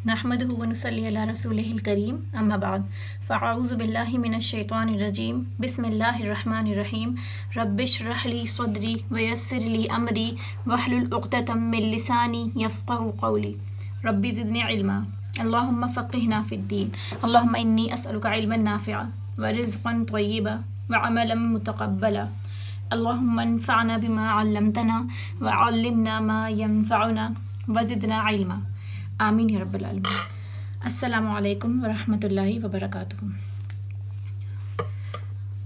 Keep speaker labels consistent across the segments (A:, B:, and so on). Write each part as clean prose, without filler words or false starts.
A: نحمده ونصلي على رسوله الكريم اما بعد فاعوذ بالله من الشیطان الرجیم بسم اللہ الرحمن الرحیم رب اشرح لي صدری ويسر لي امری واحلل عقدۃ من لسانی یفقهوا قولی رب زدنی علما اللهم فقهنا في الدین اللهم انی اسألک علما نافعا ورزقا طیبا وعملا متقبلا اللهم انفعنا بما علمتنا وعلمنا ما ينفعنا وزدنا علما آمین یا رب العالمین۔ السلام علیکم ورحمۃ اللہ وبرکاتہ۔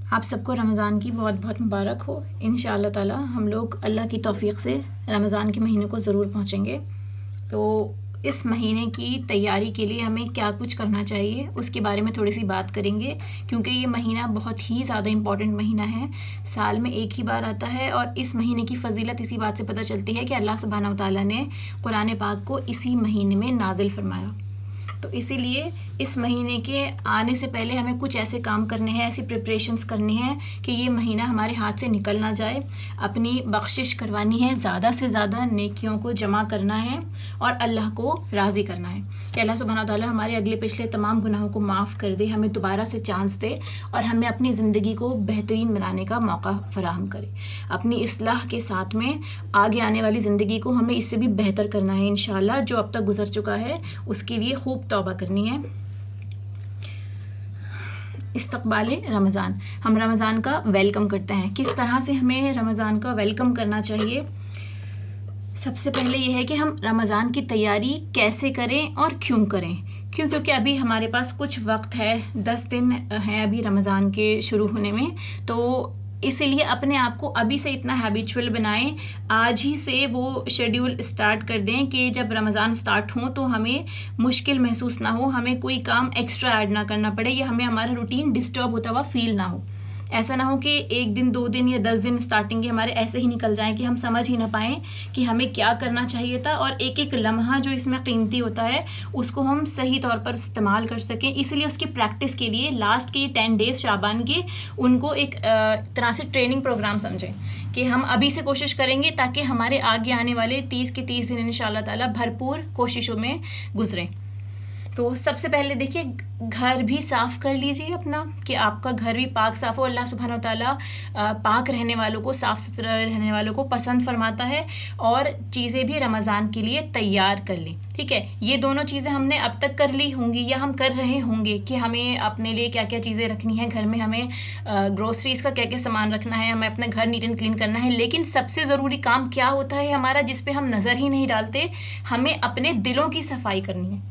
A: آپ سب کو رمضان کی بہت بہت مبارک ہو۔ انشاءاللہ تعالی ہم لوگ اللہ کی توفیق سے رمضان کے مہینے کو ضرور پہنچیں گے۔ تو اس مہینے کی تیاری کے لیے ہمیں کیا کچھ کرنا چاہیے اس کے بارے میں تھوڑی سی بات کریں گے، کیونکہ یہ مہینہ بہت ہی زیادہ امپورٹنٹ مہینہ ہے، سال میں ایک ہی بار آتا ہے، اور اس مہینے کی فضیلت اسی بات سے پتہ چلتی ہے کہ اللہ سبحانہ و تعالیٰ نے قرآن پاک کو اسی مہینے میں نازل فرمایا۔ تو اسی لیے اس مہینے کے آنے سے پہلے ہمیں کچھ ایسے کام کرنے ہیں، ایسی پریپریشنز کرنی ہیں کہ یہ مہینہ ہمارے ہاتھ سے نکل نہ جائے۔ اپنی بخشش کروانی ہے، زیادہ سے زیادہ نیکیوں کو جمع کرنا ہے اور اللہ کو راضی کرنا ہے کہ اللہ سبحانہ تعالیٰ ہمارے اگلے پچھلے تمام گناہوں کو معاف کر دے، ہمیں دوبارہ سے چانس دے اور ہمیں اپنی زندگی کو بہترین بنانے کا موقع فراہم کرے۔ اپنی اصلاح کے ساتھ میں آگے آنے والی زندگی کو ہمیں اس سے بھی بہتر کرنا ہے انشاءاللہ۔ جو اب تک گزر چکا ہے اس کے لیے خوب توبہ کرنی ہے۔ استقبال رمضان، ہم رمضان کا ویلکم کرتے ہیں۔ کس طرح سے ہمیں رمضان کا ویلکم کرنا چاہیے؟ سب سے پہلے یہ ہے کہ ہم رمضان کی تیاری کیسے کریں اور کیوں کریں۔ کیونکہ ابھی ہمارے پاس کچھ وقت ہے، 10 دن ہیں ابھی رمضان کے شروع ہونے میں، تو اسی لیے اپنے آپ کو ابھی سے اتنا ہیبیچول بنائیں، آج ہی سے وہ شیڈیول اسٹارٹ کر دیں کہ جب رمضان اسٹارٹ ہوں تو ہمیں مشکل محسوس نہ ہو، ہمیں کوئی کام ایکسٹرا ایڈ نہ کرنا پڑے یا ہمیں ہمارا روٹین ڈسٹرب ہوتا ہوا فیل نہ ہو۔ ایسا نہ ہو کہ 1 دن 2 دن یا 10 دن اسٹارٹنگ کے ہمارے ایسے ہی نکل جائیں کہ ہم سمجھ ہی نہ پائیں کہ ہمیں کیا کرنا چاہیے تھا، اور ایک ایک لمحہ جو اس میں قیمتی ہوتا ہے اس کو ہم صحیح طور پر استعمال کر سکیں۔ اس لیے اس کی پریکٹس کے لیے لاسٹ کے 10 ڈیز شعبان کے ان کو ایک طرح سے ٹریننگ پروگرام سمجھیں کہ ہم ابھی سے کوشش کریں گے تاکہ ہمارے آگے آنے والے 30 کے 30 دن انشاءاللہ تعالیٰ بھرپور کوششوں میں گزریں۔ تو سب سے پہلے دیکھیے گھر بھی صاف کر لیجیے اپنا، کہ آپ کا گھر بھی پاک صاف ہو۔ اللہ سبحانہ و تعالیٰ پاک رہنے والوں کو، صاف ستھرا رہنے والوں کو پسند فرماتا ہے، اور چیزیں بھی رمضان کے لیے تیار کر لیں، ٹھیک ہے۔ یہ دونوں چیزیں ہم نے اب تک کر لی ہوں گی یا ہم کر رہے ہوں گے کہ ہمیں اپنے لیے کیا کیا چیزیں رکھنی ہیں گھر میں، ہمیں گروسریز کا کیا کیا سامان رکھنا ہے، ہمیں اپنا گھر نیٹ اینڈ کلین کرنا ہے۔ لیکن سب سے ضروری کام کیا ہوتا ہے ہمارا، جس پہ ہم نظر ہی نہیں ڈالتے؟ ہمیں اپنے دلوں کی صفائی کرنی ہے۔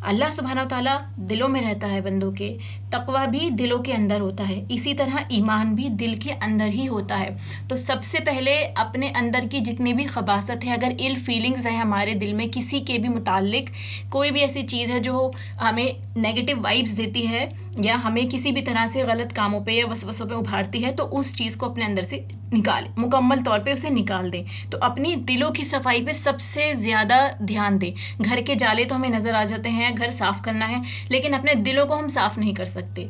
A: اللہ سبحانہ و تعالیٰ دلوں میں رہتا ہے بندوں کے، تقویٰ بھی دلوں کے اندر ہوتا ہے، اسی طرح ایمان بھی دل کے اندر ہی ہوتا ہے۔ تو سب سے پہلے اپنے اندر کی جتنی بھی خباثت ہے، اگر ایل فیلنگز ہیں ہمارے دل میں کسی کے بھی متعلق، کوئی بھی ایسی چیز ہے جو ہمیں نیگیٹو وائبز دیتی ہے یا ہمیں کسی بھی طرح سے غلط کاموں پہ یا وسوسوں پہ ابھارتی ہے، تو اس چیز کو اپنے اندر سے نکالیں، مکمل طور پہ اسے نکال دیں۔ تو اپنی دلوں کی صفائی پہ سب سے زیادہ دھیان دیں۔ گھر کے جالے تو ہمیں نظر آ جاتے ہیں، گھر صاف کرنا ہے، لیکن اپنے دلوں کو ہم صاف نہیں کر سکتے۔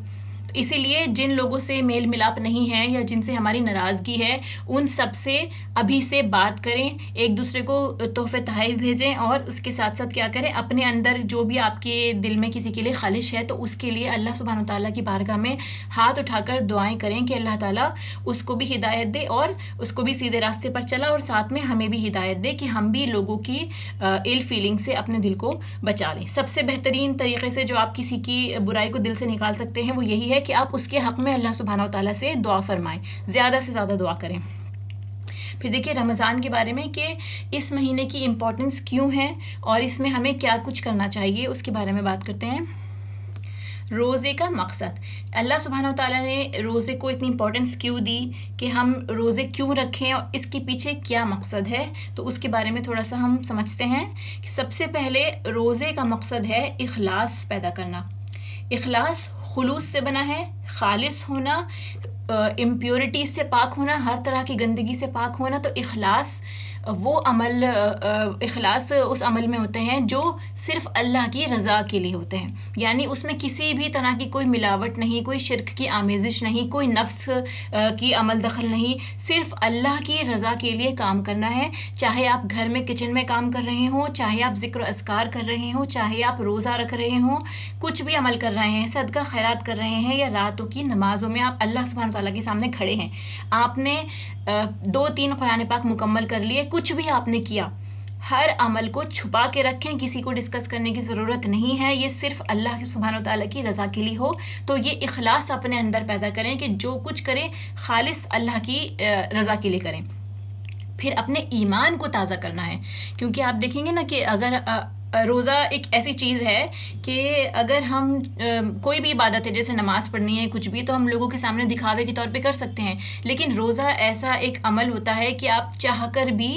A: اسی لیے جن لوگوں سے میل ملاپ نہیں ہے یا جن سے ہماری ناراضگی ہے، ان سب سے ابھی سے بات کریں، ایک دوسرے کو تحفے تحائف بھیجیں، اور اس کے ساتھ ساتھ کیا کریں، اپنے اندر جو بھی آپ کے دل میں کسی کے لیے خالش ہے تو اس کے لیے اللہ سبحانہ تعالیٰ کی بارگاہ میں ہاتھ اٹھا کر دعائیں کریں کہ اللہ تعالیٰ اس کو بھی ہدایت دے اور اس کو بھی سیدھے راستے پر چلا، اور ساتھ میں ہمیں بھی ہدایت دے کہ ہم بھی لوگوں کی ایل فیلنگ سے اپنے دل کو بچا لیں۔ سب سے بہترین طریقے سے جو آپ کسی کی برائی کو دل سے نکال سکتے ہیں وہ یہی ہے کہ آپ اس کے حق میں اللہ سبحانہ و تعالیٰ سے دعا فرمائیں، زیادہ سے زیادہ دعا کریں۔ پھر دیکھیے رمضان کے بارے میں کہ اس مہینے کی امپورٹنس کیوں ہے اور اس میں ہمیں کیا کچھ کرنا چاہیے، اس کے بارے میں بات کرتے ہیں۔ روزے کا مقصد، اللہ سبحانہ و تعالیٰ نے روزے کو اتنی امپورٹنس کیوں دی کہ ہم روزے کیوں رکھیں اور اس کے پیچھے کیا مقصد ہے، تو اس کے بارے میں تھوڑا سا ہم سمجھتے ہیں۔ سب سے پہلے روزے کا مقصد ہے اخلاص پیدا کرنا۔ اخلاص خلوص سے بنا ہے، خالص ہونا، امپیورٹیز سے پاک ہونا، ہر طرح کی گندگی سے پاک ہونا۔ تو اخلاص وہ عمل اخلاص اس عمل میں ہوتے ہیں جو صرف اللہ کی رضا کے لیے ہوتے ہیں، یعنی اس میں کسی بھی طرح کی کوئی ملاوٹ نہیں، کوئی شرک کی آمیزش نہیں، کوئی نفس کی عمل دخل نہیں، صرف اللہ کی رضا کے لیے کام کرنا ہے۔ چاہے آپ گھر میں کچن میں کام کر رہے ہوں، چاہے آپ ذکر و اذکار کر رہے ہوں، چاہے آپ روزہ رکھ رہے ہوں، کچھ بھی عمل کر رہے ہیں، صدقہ خیرات کر رہے ہیں، یا راتوں کی نمازوں میں آپ اللہ سبحانہ تعالیٰ کے سامنے کھڑے ہیں، آپ نے 2-3 قرآن پاک مکمل کر لیے، کچھ بھی آپ نے کیا، ہر عمل کو چھپا کے رکھیں، کسی کو ڈسکس کرنے کی ضرورت نہیں ہے، یہ صرف اللہ سبحانہ تعالیٰ کی رضا کے لیے ہو۔ تو یہ اخلاص اپنے اندر پیدا کریں کہ جو کچھ کریں خالص اللہ کی رضا کے لیے کریں۔ پھر اپنے ایمان کو تازہ کرنا ہے، کیونکہ آپ دیکھیں گے نا کہ اگر روزہ ایک ایسی چیز ہے کہ اگر ہم کوئی بھی عبادت ہے، جیسے نماز پڑھنی ہے، کچھ بھی، تو ہم لوگوں کے سامنے دکھاوے کے طور پہ کر سکتے ہیں، لیکن روزہ ایسا ایک عمل ہوتا ہے کہ آپ چاہ کر بھی،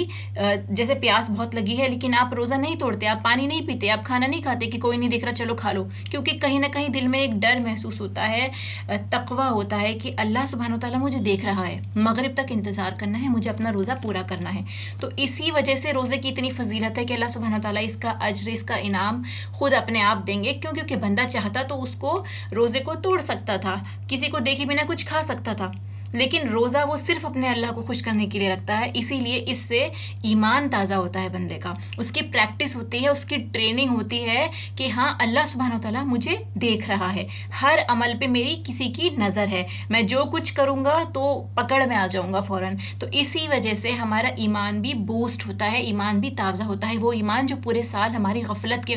A: جیسے پیاس بہت لگی ہے لیکن آپ روزہ نہیں توڑتے، آپ پانی نہیں پیتے، آپ کھانا نہیں کھاتے کہ کوئی نہیں دیکھ رہا چلو کھا لو، کیونکہ کہیں نہ کہیں دل میں ایک ڈر محسوس ہوتا ہے، تقویٰ ہوتا ہے کہ اللہ سبحانہ وتعالیٰ مجھے دیکھ رہا ہے، مغرب تک انتظار کرنا ہے، مجھے اپنا روزہ پورا کرنا ہے۔ تو اسی وجہ سے روزے کی اتنی فضیلت ہے کہ اللہ سبحانہ وتعالیٰ اس کا اجر، اس کا انعام خود اپنے آپ دیں گے، کیونکہ بندہ چاہتا تو اس کو روزے کو توڑ سکتا تھا، کسی کو دیکھے بنا کچھ کھا سکتا تھا، لیکن روزہ وہ صرف اپنے اللہ کو خوش کرنے کے لیے رکھتا ہے، اسی لیے اس سے ایمان تازہ ہوتا ہے بندے کا، اس کی پریکٹس ہوتی ہے، اس کی ٹریننگ ہوتی ہے کہ ہاں اللہ سبحانہ وتعالیٰ مجھے دیکھ رہا ہے، ہر عمل پہ میری کسی کی نظر ہے، میں جو کچھ کروں گا تو پکڑ میں آ جاؤں گا فوراً۔ تو اسی وجہ سے ہمارا ایمان بھی بوسٹ ہوتا ہے، ایمان بھی تازہ ہوتا ہے، وہ ایمان جو پورے سال ہماری غفلت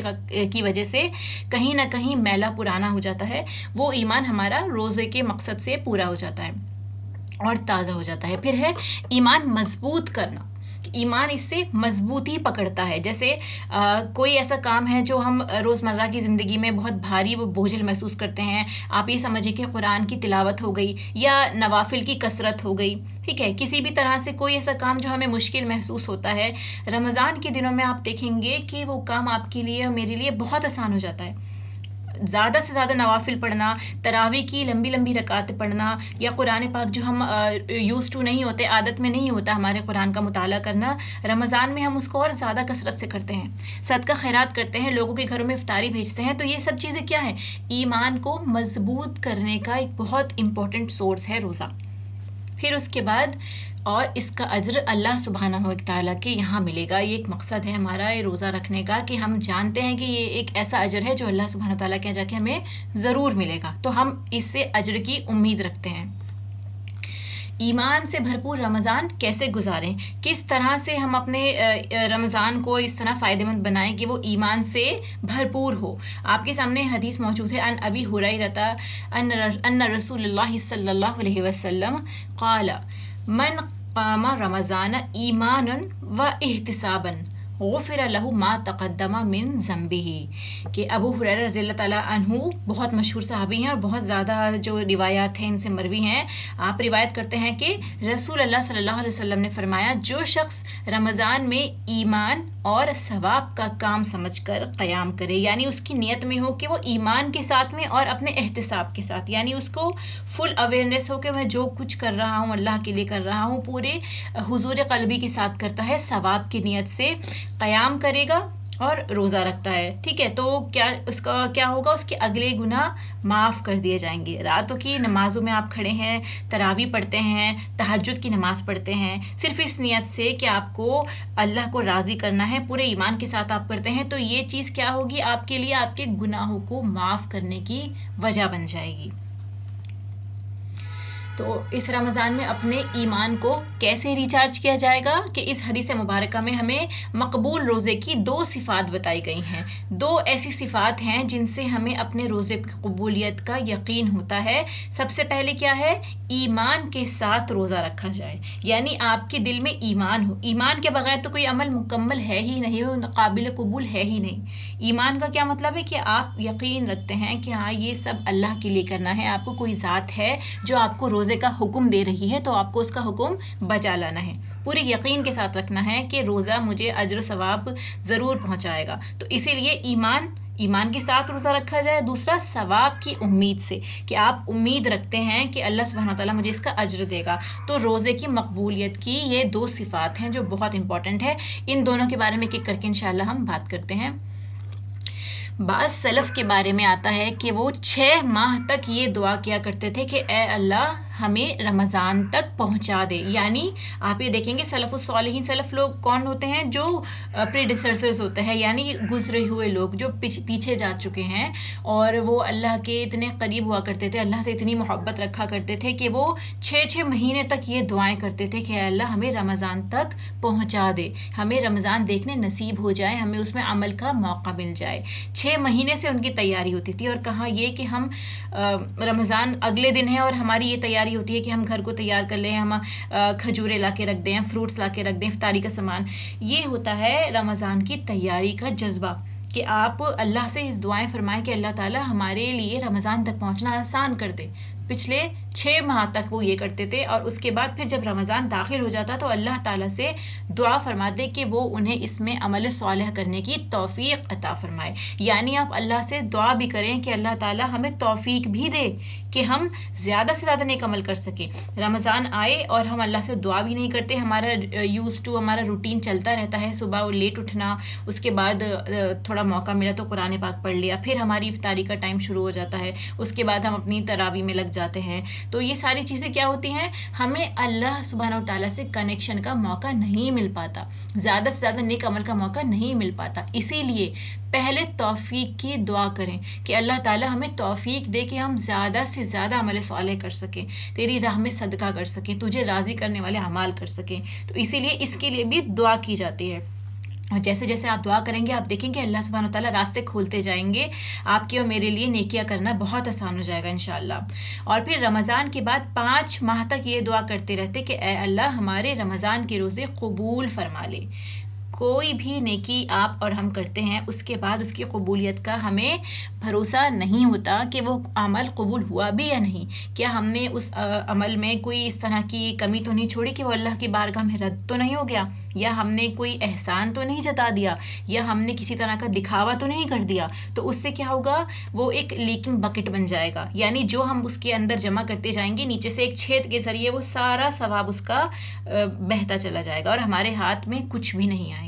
A: کی وجہ سے کہیں نہ کہیں میلا پرانا ہو جاتا ہے، وہ ایمان ہمارا روزے کے مقصد سے پورا ہو جاتا ہے اور تازہ ہو جاتا ہے۔ پھر ہے ایمان مضبوط کرنا، ایمان اس سے مضبوطی پکڑتا ہے، جیسے کوئی ایسا کام ہے جو ہم روزمرہ کی زندگی میں بہت بھاری و بوجھل محسوس کرتے ہیں، آپ یہ سمجھیں کہ قرآن کی تلاوت ہو گئی یا نوافل کی کثرت ہو گئی، ٹھیک ہے، کسی بھی طرح سے کوئی ایسا کام جو ہمیں مشکل محسوس ہوتا ہے، رمضان کے دنوں میں آپ دیکھیں گے کہ وہ کام آپ کے لیے اور میرے لیے بہت آسان ہو جاتا ہے۔ زیادہ سے زیادہ نوافل پڑھنا، تراویح کی لمبی لمبی رکعتیں پڑھنا، یا قرآن پاک جو ہم یوز ٹو نہیں ہوتے، عادت میں نہیں ہوتا ہمارے قرآن کا مطالعہ کرنا، رمضان میں ہم اس کو اور زیادہ کثرت سے کرتے ہیں، صدقہ خیرات کرتے ہیں، لوگوں کے گھروں میں افطاری بھیجتے ہیں۔ تو یہ سب چیزیں کیا ہیں؟ ایمان کو مضبوط کرنے کا ایک بہت امپورٹنٹ سورس ہے روزہ۔ پھر اس کے بعد اور اس کا اجر اللہ سبحانہ و تعالیٰ کے یہاں ملے گا، یہ ایک مقصد ہے ہمارا یہ روزہ رکھنے کا، کہ ہم جانتے ہیں کہ یہ ایک ایسا اجر ہے جو اللہ سبحانہ و تعالیٰ کے یہاں جا کے ہمیں ضرور ملے گا، تو ہم اس سے اجر کی امید رکھتے ہیں۔ ایمان سے بھرپور رمضان کیسے گزاریں، کس طرح سے ہم اپنے رمضان کو اس طرح فائدہ مند بنائیں کہ وہ ایمان سے بھرپور ہو۔ آپ کے سامنے حدیث موجود ہے، ان ابی ہریرہ ان رسول اللہ صلی اللہ علیہ وسلم قال من قام رمضان ایمانا و احتسابا غفر له ما تقدم من ذنبه، کہ ابو ہریرہ رضی اللہ تعالیٰ عنہ بہت مشہور صحابی ہیں اور بہت زیادہ جو روایات ہیں ان سے مروی ہیں، آپ روایت کرتے ہیں کہ رسول اللہ صلی اللہ علیہ وسلم نے فرمایا، جو شخص رمضان میں ایمان اور ثواب کا کام سمجھ کر قیام کرے، یعنی اس کی نیت میں ہو کہ وہ ایمان کے ساتھ میں اور اپنے احتساب کے ساتھ، یعنی اس کو فل اویئرنیس ہو کہ میں جو کچھ کر رہا ہوں اللہ کے لیے کر رہا ہوں، پورے حضور قلبی کے ساتھ کرتا ہے، ثواب کی نیت سے قیام کرے گا اور روزہ رکھتا ہے، ٹھیک ہے، تو کیا اس کا کیا ہوگا؟ اس کے اگلے گناہ معاف کر دیے جائیں گے۔ راتوں کی نمازوں میں آپ کھڑے ہیں، تراویح پڑھتے ہیں، تہجد کی نماز پڑھتے ہیں، صرف اس نیت سے کہ آپ کو اللہ کو راضی کرنا ہے، پورے ایمان کے ساتھ آپ کرتے ہیں، تو یہ چیز کیا ہوگی؟ آپ کے لیے آپ کے گناہوں کو معاف کرنے کی وجہ بن جائے گی۔ تو اس رمضان میں اپنے ایمان کو کیسے ریچارج کیا جائے گا؟ کہ اس حدیث مبارکہ میں ہمیں مقبول روزے کی 2 صفات بتائی گئی ہیں، 2 ایسی صفات ہیں جن سے ہمیں اپنے روزے کی قبولیت کا یقین ہوتا ہے۔ سب سے پہلے کیا ہے؟ ایمان کے ساتھ روزہ رکھا جائے، یعنی آپ کے دل میں ایمان ہو، ایمان کے بغیر تو کوئی عمل مکمل ہے ہی نہیں، ہو قابل قبول ہے ہی نہیں۔ ایمان کا کیا مطلب ہے؟ کہ آپ یقین رکھتے ہیں کہ ہاں یہ سب اللہ کے لیے کرنا ہے، آپ کو کوئی ذات ہے جو آپ کو روزے کا حکم دے رہی ہے، تو آپ کو اس کا حکم بجا لانا ہے، پورے یقین کے ساتھ رکھنا ہے کہ روزہ مجھے اجر و ثواب ضرور پہنچائے گا۔ تو اسی لیے ایمان ایمان کے ساتھ روزہ رکھا جائے، دوسرا ثواب کی امید سے کہ آپ امید رکھتے ہیں کہ اللہ سبحانہ وتعالیٰ مجھے اس کا اجر دے گا. تو روزے کی مقبولیت کی یہ 2 صفات ہیں جو بہت امپورٹنٹ ہے. ان دونوں کے بارے میں ایک ایک کر کے انشاءاللہ ہم بات کرتے ہیں. بعض سلف کے بارے میں آتا ہے کہ وہ 6 ماہ تک یہ دعا کیا کرتے تھے کہ اے اللہ ہمیں رمضان تک پہنچا دے. یعنی آپ یہ دیکھیں گے سلف الصالحین، سلف لوگ کون ہوتے ہیں؟ جو پریڈیسرسرز ہوتے ہیں، یعنی گزرے ہوئے لوگ جو پیچھے جا چکے ہیں، اور وہ اللہ کے اتنے قریب ہوا کرتے تھے، اللہ سے اتنی محبت رکھا کرتے تھے کہ وہ 6 مہینے تک یہ دعائیں کرتے تھے کہ اے اللہ ہمیں رمضان تک پہنچا دے، ہمیں رمضان دیکھنے نصیب ہو جائے، ہمیں اس میں عمل کا موقع مل جائے. 6 مہینے سے ان کی تیاری ہوتی تھی. اور کہا یہ کہ ہم رمضان اگلے دن ہے اور ہماری یہ تیاری ہوتی ہے کہ ہم گھر کو تیار کر لیں، ہم کھجورے لا کے رکھ دیں، فروٹس لا کے رکھ دیں، افطاری کا سامان. یہ ہوتا ہے رمضان کی تیاری کا جذبہ کہ آپ اللہ سے دعائیں فرمائیں کہ اللہ تعالیٰ ہمارے لیے رمضان تک پہنچنا آسان کر دے. پچھلے 6 ماہ تک وہ یہ کرتے تھے، اور اس کے بعد پھر جب رمضان داخل ہو جاتا تو اللہ تعالیٰ سے دعا فرماتے کہ وہ انہیں اس میں عمل صالح کرنے کی توفیق عطا فرمائے. یعنی آپ اللہ سے دعا بھی کریں کہ اللہ تعالیٰ ہمیں توفیق بھی دے کہ ہم زیادہ سے زیادہ نیک عمل کر سکیں. رمضان آئے اور ہم اللہ سے دعا بھی نہیں کرتے، ہمارا ہمارا روٹین چلتا رہتا ہے، صبح لیٹ اٹھنا، اس کے بعد تھوڑا موقع ملا تو قرآن پاک پڑھ لیا، پھر ہماری افطاری کا ٹائم شروع ہو جاتا ہے، اس کے بعد ہم اپنی تراویح میں لگ جاتے ہیں. تو یہ ساری چیزیں کیا ہوتی ہیں؟ ہمیں اللہ سبحانہ و تعالیٰ سے کنیکشن کا موقع نہیں مل پاتا، زیادہ سے زیادہ نیک عمل کا موقع نہیں مل پاتا. اسی لیے پہلے توفیق کی دعا کریں کہ اللہ تعالیٰ ہمیں توفیق دے کہ ہم زیادہ سے زیادہ عمل صالح کر سکیں، تیری راہ میں صدقہ کر سکیں، تجھے راضی کرنے والے اعمال کر سکیں. تو اسی لیے اس کے لیے بھی دعا کی جاتی ہے. اور جیسے جیسے آپ دعا کریں گے آپ دیکھیں کہ اللہ سبحانہ وتعالیٰ راستے کھولتے جائیں گے، آپ کی اور میرے لیے نیکیاں کرنا بہت آسان ہو جائے گا انشاءاللہ. اور پھر رمضان کے بعد 5 ماہ تک یہ دعا کرتے رہتے کہ اے اللہ ہمارے رمضان کے روزے قبول فرما لے. کوئی بھی نیکی آپ اور ہم کرتے ہیں اس کے بعد اس کی قبولیت کا ہمیں بھروسہ نہیں ہوتا کہ وہ عمل قبول ہوا بھی یا نہیں. کیا ہم نے اس عمل میں کوئی اس طرح کی کمی تو نہیں چھوڑی کہ وہ اللہ کی بارگاہ میں رد تو نہیں ہو گیا، یا ہم نے کوئی احسان تو نہیں جتا دیا، یا ہم نے کسی طرح کا دکھاوا تو نہیں کر دیا. تو اس سے کیا ہوگا؟ وہ ایک لیکنگ بکٹ بن جائے گا. یعنی جو ہم اس کے اندر جمع کرتے جائیں گے نیچے سے ایک چھید کے ذریعے وہ سارا ثواب اس کا بہتا چلا جائے گا اور ہمارے ہاتھ میں کچھ بھی نہیں آئے گا.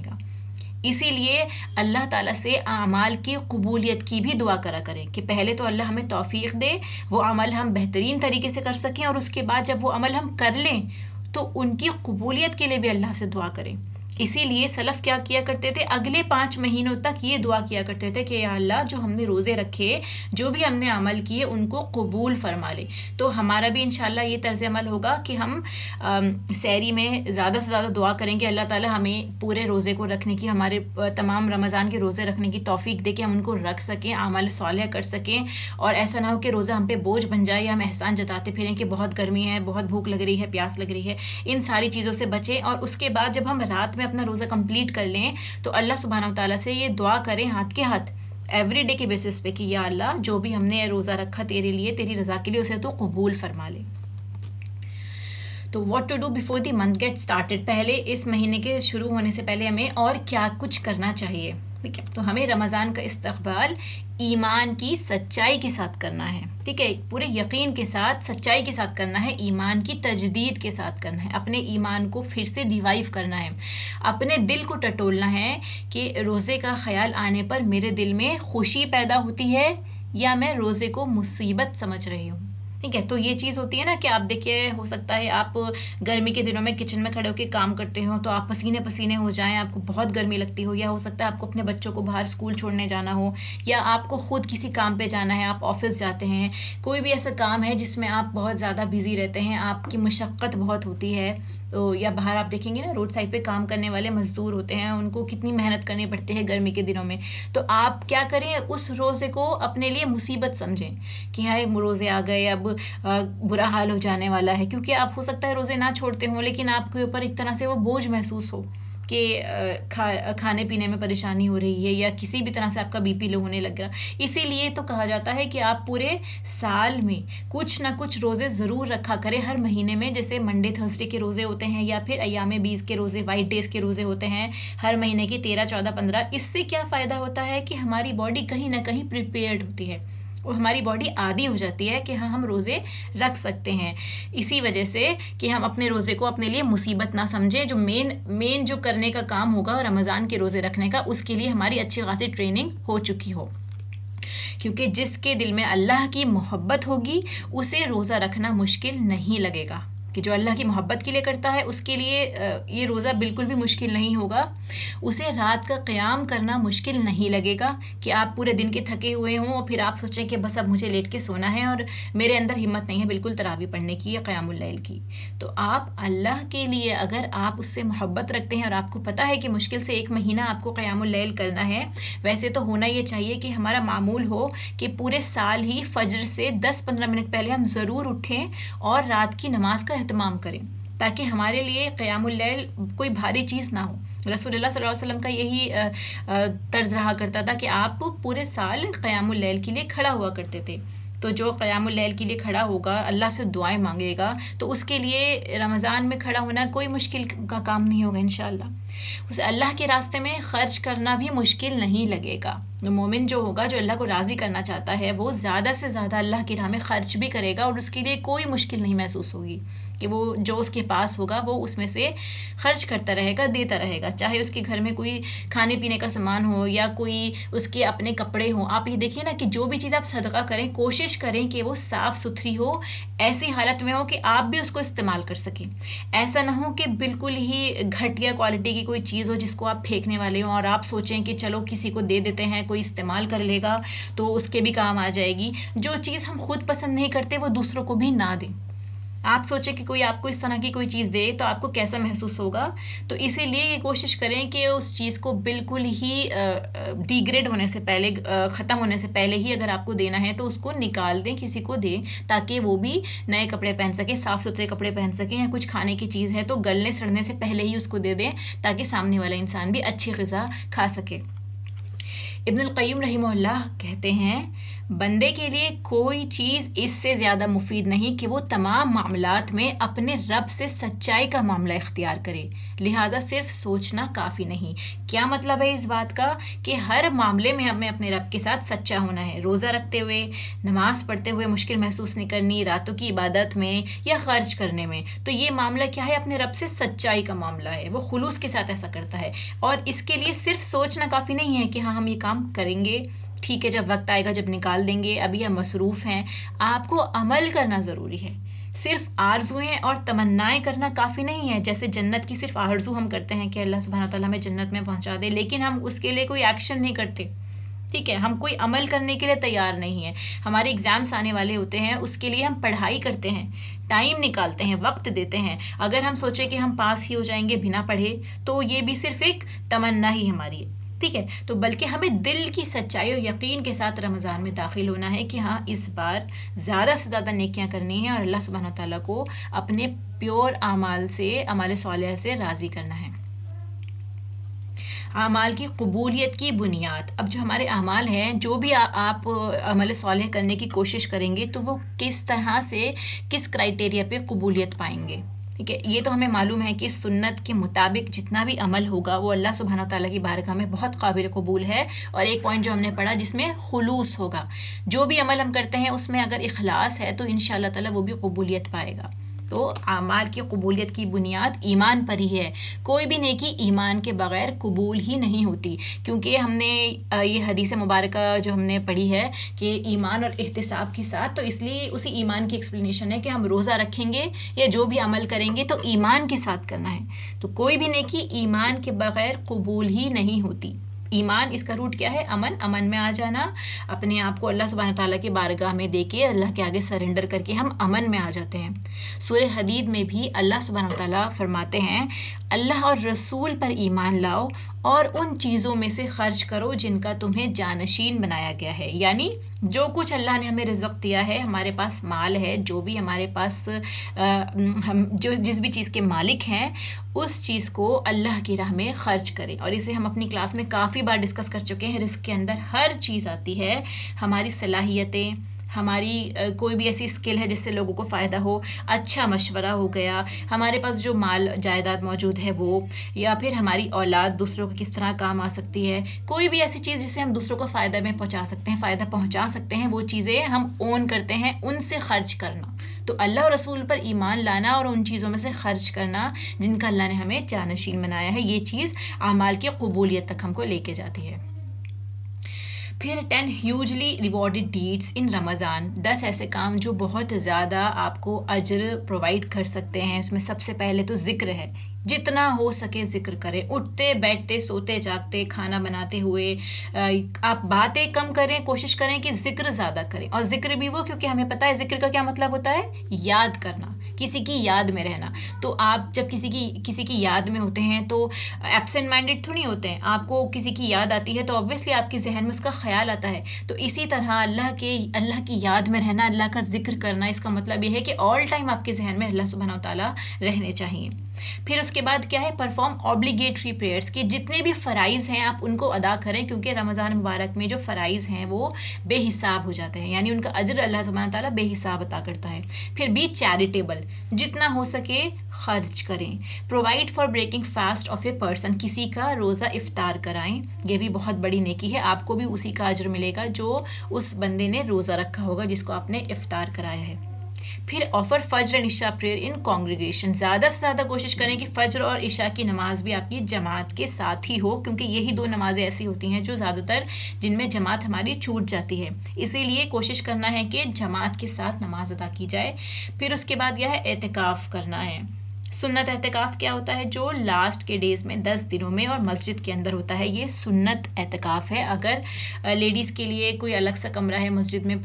A: اسی لیے اللہ تعالیٰ سے اعمال کی قبولیت کی بھی دعا کرا کریں کہ پہلے تو اللہ ہمیں توفیق دے، وہ عمل ہم بہترین طریقے سے کر سکیں، اور اس کے بعد جب وہ عمل ہم کر لیں تو ان کی قبولیت کے لیے بھی اللہ سے دعا کریں. اسی لیے سلف کیا کیا کرتے تھے؟ اگلے 5 مہینوں تک یہ دعا کیا کرتے تھے کہ یا اللہ جو ہم نے روزے رکھے، جو بھی ہم نے عمل کیے ان کو قبول فرما لے. تو ہمارا بھی انشاءاللہ یہ طرز عمل ہوگا کہ ہم سحری میں زیادہ سے زیادہ دعا کریں کہ اللہ تعالیٰ ہمیں پورے روزے کو رکھنے کی، ہمارے تمام رمضان کے روزے رکھنے کی توفیق دے کہ ہم ان کو رکھ سکیں، عمل صالح کر سکیں، اور ایسا نہ ہو کہ روزہ ہم پہ بوجھ بن جائے یا ہم احسان جتاتے پھریں کہ بہت گرمی ہے، بہت بھوک لگ رہی ہے، پیاس لگ رہی ہے. ان ساری چیزوں سے بچیں. اور اس کے بعد جب ہم رات میں اپنا روزہ کمپلیٹ کر لیں تو اللہ سبحانہ و تعالیٰ سے یہ دعا کریں ہاتھ کے ہاتھ ایوری ڈے کے بیسس پہ کہ یا اللہ جو بھی ہم نے روزہ رکھا تیرے لیے، تیری رضا کے لیے، اسے تو قبول فرما لے. تو what to do before the month get started, پہلے اس مہینے کے شروع ہونے سے پہلے ہمیں اور کیا کچھ کرنا چاہیے. ٹھیک ہے، تو ہمیں رمضان کا استقبال ایمان کی سچائی کے ساتھ کرنا ہے. ٹھیک ہے، پورے یقین کے ساتھ، سچائی کے ساتھ کرنا ہے، ایمان کی تجدید کے ساتھ کرنا ہے، اپنے ایمان کو پھر سے ریوائیو کرنا ہے، اپنے دل کو ٹٹولنا ہے کہ روزے کا خیال آنے پر میرے دل میں خوشی پیدا ہوتی ہے یا میں روزے کو مصیبت سمجھ رہی ہوں. ٹھیک ہے، تو یہ چیز ہوتی ہے نا کہ آپ دیکھیے، ہو سکتا ہے آپ گرمی کے دنوں میں کچن میں کھڑے ہو کے کام کرتے ہو تو آپ پسینے پسینے ہو جائیں، آپ کو بہت گرمی لگتی ہو، یا ہو سکتا ہے آپ کو اپنے بچوں کو باہر اسکول چھوڑنے جانا ہو، یا آپ کو خود کسی کام پہ جانا ہے، آپ آفس جاتے ہیں، کوئی بھی ایسا کام ہے جس میں آپ بہت زیادہ بزی رہتے ہیں، آپ کی مشقت بہت ہوتی ہے. تو یا باہر آپ دیکھیں گے نا روڈ سائڈ پہ کام کرنے والے مزدور ہوتے ہیں، ان کو کتنی محنت کرنی پڑتی ہے گرمی کے دنوں میں. تو آپ کیا کریں، اس روزے کو اپنے لیے مصیبت سمجھیں کہ ہاں روزے آ گئے، اب برا حال ہو جانے والا ہے. کیونکہ آپ ہو سکتا ہے روزے نہ چھوڑتے ہوں لیکن آپ کے اوپر ایک طرح سے وہ بوجھ محسوس ہو کہ کھانے پینے میں پریشانی ہو رہی ہے یا کسی بھی طرح سے آپ کا بی پی لو ہونے لگ رہا، اسی لیے تو کہا جاتا ہے کہ آپ پورے سال میں کچھ نہ کچھ روزے ضرور رکھا کریں ہر مہینے میں، جیسے منڈے تھرسڈے کے روزے ہوتے ہیں یا پھر ایام 20 کے روزے، وائٹ ڈیز کے روزے ہوتے ہیں ہر مہینے کے 13 14 15۔ اس سے کیا فائدہ ہوتا ہے کہ ہماری باڈی کہیں نہ کہیں پریپیئرڈ ہوتی ہے اور ہماری باڈی عادی ہو جاتی ہے کہ ہاں ہم روزے رکھ سکتے ہیں، اسی وجہ سے کہ ہم اپنے روزے کو اپنے لیے مصیبت نہ سمجھیں۔ جو مین جو کرنے کا کام ہوگا رمضان کے روزے رکھنے کا، اس کے لیے ہماری اچھی خاصی ٹریننگ ہو چکی ہو، کیونکہ جس کے دل میں اللہ کی محبت ہوگی اسے روزہ رکھنا مشکل نہیں لگے گا، کہ جو اللہ کی محبت کے لیے کرتا ہے اس کے لیے یہ روزہ بالکل بھی مشکل نہیں ہوگا۔ اسے رات کا قیام کرنا مشکل نہیں لگے گا کہ آپ پورے دن کے تھکے ہوئے ہوں اور پھر آپ سوچیں کہ بس اب مجھے لیٹ کے سونا ہے اور میرے اندر ہمت نہیں ہے بالکل تراویح پڑھنے کی یا قیام اللیل کی۔ تو آپ اللہ کے لیے اگر آپ اس سے محبت رکھتے ہیں اور آپ کو پتہ ہے کہ مشکل سے 1 مہینہ آپ کو قیام اللیل کرنا ہے، ویسے تو ہونا یہ چاہیے کہ ہمارا معمول ہو کہ پورے سال ہی فجر سے 10-15 منٹ پہلے ہم ضرور اٹھیں اور رات کی نماز کا اہتمام کریں، تاکہ ہمارے لیے قیام اللیل کوئی بھاری چیز نہ ہو۔ رسول اللہ صلی اللہ علیہ وسلم کا یہی طرز رہا کرتا تھا کہ آپ پورے سال قیام اللیل کے لیے کھڑا ہوا کرتے تھے۔ تو جو قیام اللیل کے لیے کھڑا ہوگا، اللہ سے دعائیں مانگے گا، تو اس کے لیے رمضان میں کھڑا ہونا کوئی مشکل کا کام نہیں ہوگا انشاءاللہ۔ اسے اللہ کے راستے میں خرچ کرنا بھی مشکل نہیں لگے گا۔ مومن جو ہوگا، جو اللہ کو راضی کرنا چاہتا ہے، وہ زیادہ سے زیادہ اللہ کی راہ میں خرچ بھی کرے گا اور اس کے لیے کوئی مشکل نہیں محسوس ہوگی کہ وہ جو اس کے پاس ہوگا وہ اس میں سے خرچ کرتا رہے گا، دیتا رہے گا، چاہے اس کے گھر میں کوئی کھانے پینے کا سامان ہو یا کوئی اس کے اپنے کپڑے ہوں۔ آپ یہ دیکھیے نا کہ جو بھی چیز آپ صدقہ کریں، کوشش کریں کہ وہ صاف ستھری ہو، ایسی حالت میں ہو کہ آپ بھی اس کو استعمال کر سکیں۔ ایسا نہ ہو کہ بالکل ہی گھٹیا کوالٹی کی کوئی چیز ہو جس کو آپ پھینکنے والے ہوں اور آپ سوچیں کہ چلو کسی کو دے دیتے ہیں، کوئی استعمال کر لے گا تو اس کے بھی کام آ جائے گی۔ جو چیز ہم خود پسند نہیں کرتے وہ دوسروں کو بھی نہ دیں۔ آپ سوچیں کہ کوئی آپ کو اس طرح کی کوئی چیز دے تو آپ کو کیسا محسوس ہوگا، تو اسی لیے یہ کوشش کریں کہ اس چیز کو بالکل ہی ڈی گریڈ ہونے سے پہلے، ختم ہونے سے پہلے ہی اگر آپ کو دینا ہے تو اس کو نکال دیں، کسی کو دیں، تاکہ وہ بھی نئے کپڑے پہن سکیں، صاف ستھرے کپڑے پہن سکیں، یا کچھ کھانے کی چیز ہے تو گلنے سڑنے سے پہلے ہی اس کو دے دیں تاکہ سامنے والا انسان بھی اچھی غذا کھا سکے۔ ابن القیم رحمہ اللہ کہتے ہیں، بندے کے لیے کوئی چیز اس سے زیادہ مفید نہیں کہ وہ تمام معاملات میں اپنے رب سے سچائی کا معاملہ اختیار کرے، لہٰذا صرف سوچنا کافی نہیں۔ کیا مطلب ہے اس بات کا؟ کہ ہر معاملے میں ہمیں اپنے رب کے ساتھ سچا ہونا ہے، روزہ رکھتے ہوئے، نماز پڑھتے ہوئے مشکل محسوس نہیں کرنی، راتوں کی عبادت میں یا خرچ کرنے میں۔ تو یہ معاملہ کیا ہے؟ اپنے رب سے سچائی کا معاملہ ہے، وہ خلوص کے ساتھ ایسا کرتا ہے، اور اس کے لیے صرف سوچنا کافی نہیں ہے کہ ہاں ہم یہ کام کریں گے، ٹھیک ہے جب وقت آئے گا جب نکال دیں گے، ابھی ہم مصروف ہیں۔ آپ کو عمل کرنا ضروری ہے، صرف آرزویں اور تمنائیں کرنا کافی نہیں ہے۔ جیسے جنت کی صرف آرزو ہم کرتے ہیں کہ اللہ سبحانہ وتعالیٰ ہمیں جنت میں پہنچا دے، لیکن ہم اس کے لیے کوئی ایکشن نہیں کرتے، ٹھیک ہے، ہم کوئی عمل کرنے کے لیے تیار نہیں ہیں۔ ہمارے ایگزامس آنے والے ہوتے ہیں، اس کے لیے ہم پڑھائی کرتے ہیں، ٹائم نکالتے ہیں، وقت دیتے ہیں۔ اگر ہم سوچیں کہ ہم پاس ہی ہو جائیں گے بنا پڑھے تو یہ بھی صرف ایک تمنا ہی ہماری ہے، ٹھیک ہے۔ تو بلکہ ہمیں دل کی سچائی اور یقین کے ساتھ رمضان میں داخل ہونا ہے کہ ہاں اس بار زیادہ سے زیادہ نیکیاں کرنی ہیں اور اللہ سبحانہ وتعالیٰ کو اپنے پیور اعمال سے، اعمال صالحہ سے راضی کرنا ہے۔ اعمال کی قبولیت کی بنیاد، اب جو ہمارے اعمال ہیں، جو بھی آپ عمل صالح کرنے کی کوشش کریں گے تو وہ کس طرح سے، کس کرائٹیریا پہ قبولیت پائیں گے، ٹھیک ہے۔ یہ تو ہمیں معلوم ہے کہ سنت کے مطابق جتنا بھی عمل ہوگا وہ اللہ سبحانہ تعالیٰ کی بارگاہ میں بہت قابل قبول ہے، اور ایک پوائنٹ جو ہم نے پڑھا جس میں خلوص ہوگا، جو بھی عمل ہم کرتے ہیں اس میں اگر اخلاص ہے تو انشاءاللہ تعالیٰ وہ بھی قبولیت پائے گا۔ تو اعمال کی قبولیت کی بنیاد ایمان پر ہی ہے، کوئی بھی نیکی ایمان کے بغیر قبول ہی نہیں ہوتی، کیونکہ ہم نے یہ حدیث مبارکہ جو ہم نے پڑھی ہے کہ ایمان اور احتساب کے ساتھ، تو اس لیے اسی ایمان کی ایکسپلینیشن ہے کہ ہم روزہ رکھیں گے یا جو بھی عمل کریں گے تو ایمان کے ساتھ کرنا ہے، تو کوئی بھی نیکی ایمان کے بغیر قبول ہی نہیں ہوتی۔ ایمان، اس کا روٹ کیا ہے؟ امن میں آ جانا، اپنے آپ کو اللہ سبحانہ تعالیٰ کی بارگاہ میں دے کے اللہ کے آگے سرنڈر کر کے ہم امن میں آ جاتے ہیں۔ سورہ حدید میں بھی اللہ سبحانہ تعالیٰ فرماتے ہیں، اللہ اور رسول پر ایمان لاؤ اور ان چیزوں میں سے خرچ کرو جن کا تمہیں جانشین بنایا گیا ہے. یعنی جو کچھ اللہ نے ہمیں رزق دیا ہے, ہمارے پاس مال ہے, جو بھی ہمارے پاس ہم جو جس بھی چیز کے مالک ہیں, اس چیز کو اللہ کی راہ میں خرچ کریں. اور اسے ہم اپنی کلاس میں کافی بار ڈسکس کر چکے ہیں. رزق کے اندر ہر چیز آتی ہے, ہماری صلاحیتیں, ہماری کوئی بھی ایسی اسکل ہے جس سے لوگوں کو فائدہ ہو, اچھا مشورہ ہو گیا, ہمارے پاس جو مال جائیداد موجود ہے وہ, یا پھر ہماری اولاد دوسروں کو کس طرح کام آ سکتی ہے, کوئی بھی ایسی چیز جس سے ہم دوسروں کو فائدہ میں پہنچا سکتے ہیں, فائدہ پہنچا سکتے ہیں, وہ چیزیں ہم اون کرتے ہیں, ان سے خرچ کرنا. تو اللہ اور رسول پر ایمان لانا اور ان چیزوں میں سے خرچ کرنا جن کا اللہ نے ہمیں جانشین بنایا ہے, یہ چیز اعمال کی قبولیت تک ہم کو لے کے جاتی ہے. پھر 10 ہیوجلی ریوارڈڈ ڈیڈس ان رمضان, 10 ایسے کام جو بہت زیادہ آپ کو اجر پرووائڈ کر سکتے ہیں. اس میں سب سے پہلے تو ذکر ہے. جتنا ہو سکے ذکر کریں, اٹھتے بیٹھتے سوتے جاگتے کھانا بناتے ہوئے. آپ باتیں کم کریں, کوشش کریں کہ ذکر زیادہ کریں. اور ذکر بھی وہ, کیونکہ ہمیں پتہ ہے ذکر کا کیا مطلب ہوتا ہے, یاد کرنا, کسی کی یاد میں رہنا. تو آپ جب کسی کی یاد میں ہوتے ہیں تو ایبسینٹ مائنڈیڈ تھوڑی ہوتے ہیں. آپ کو کسی کی یاد آتی ہے تو اوبویسلی آپ کے ذہن میں اس کا خیال آتا ہے. تو اسی طرح اللہ کی یاد میں رہنا, اللہ کا ذکر کرنا, اس کا مطلب یہ ہے کہ آل ٹائم آپ کے ذہن میں اللہ سبحانہ و تعالیٰ رہنے چاہیے. پھر اس کے بعد کیا ہے, پرفارم اوبلیگیٹری پریئرس, کہ جتنے بھی فرائض ہیں آپ ان کو ادا کریں, کیونکہ رمضان مبارک میں جو فرائض ہیں وہ بے حساب ہو جاتے ہیں, یعنی ان کا اجر اللہ سبحانہ تعالیٰ بے حساب عطا کرتا ہے. پھر بی چیریٹیبل, جتنا ہو سکے خرچ کریں. Provide for breaking fast of a person, کسی کا روزہ افطار کرائیں, یہ بھی بہت بڑی نیکی ہے. آپ کو بھی اسی کا اجر ملے گا جو اس بندے نے روزہ رکھا ہوگا جس کو آپ نے افطار کرایا ہے. پھر آفر فجر اینڈ عشاء پریئر ان کانگریگیشن, زیادہ سے زیادہ کوشش کریں کہ فجر اور عشاء کی نماز بھی آپ کی جماعت کے ساتھ ہی ہو, کیونکہ یہی 2 نمازیں ایسی ہوتی ہیں جو زیادہ تر جن میں جماعت ہماری چھوٹ جاتی ہے. اسی لیے کوشش کرنا ہے کہ جماعت کے ساتھ نماز ادا کی جائے. پھر اس کے بعد یہ ہے اعتکاف کرنا ہے. سنت اعتکاف کیا ہوتا ہے, جو لاسٹ کے ڈیز میں 10 دنوں میں اور مسجد کے اندر ہوتا ہے, یہ سنت اعتکاف ہے. اگر لیڈیز کے لیے کوئی الگ سا کمرہ ہے مسجد میں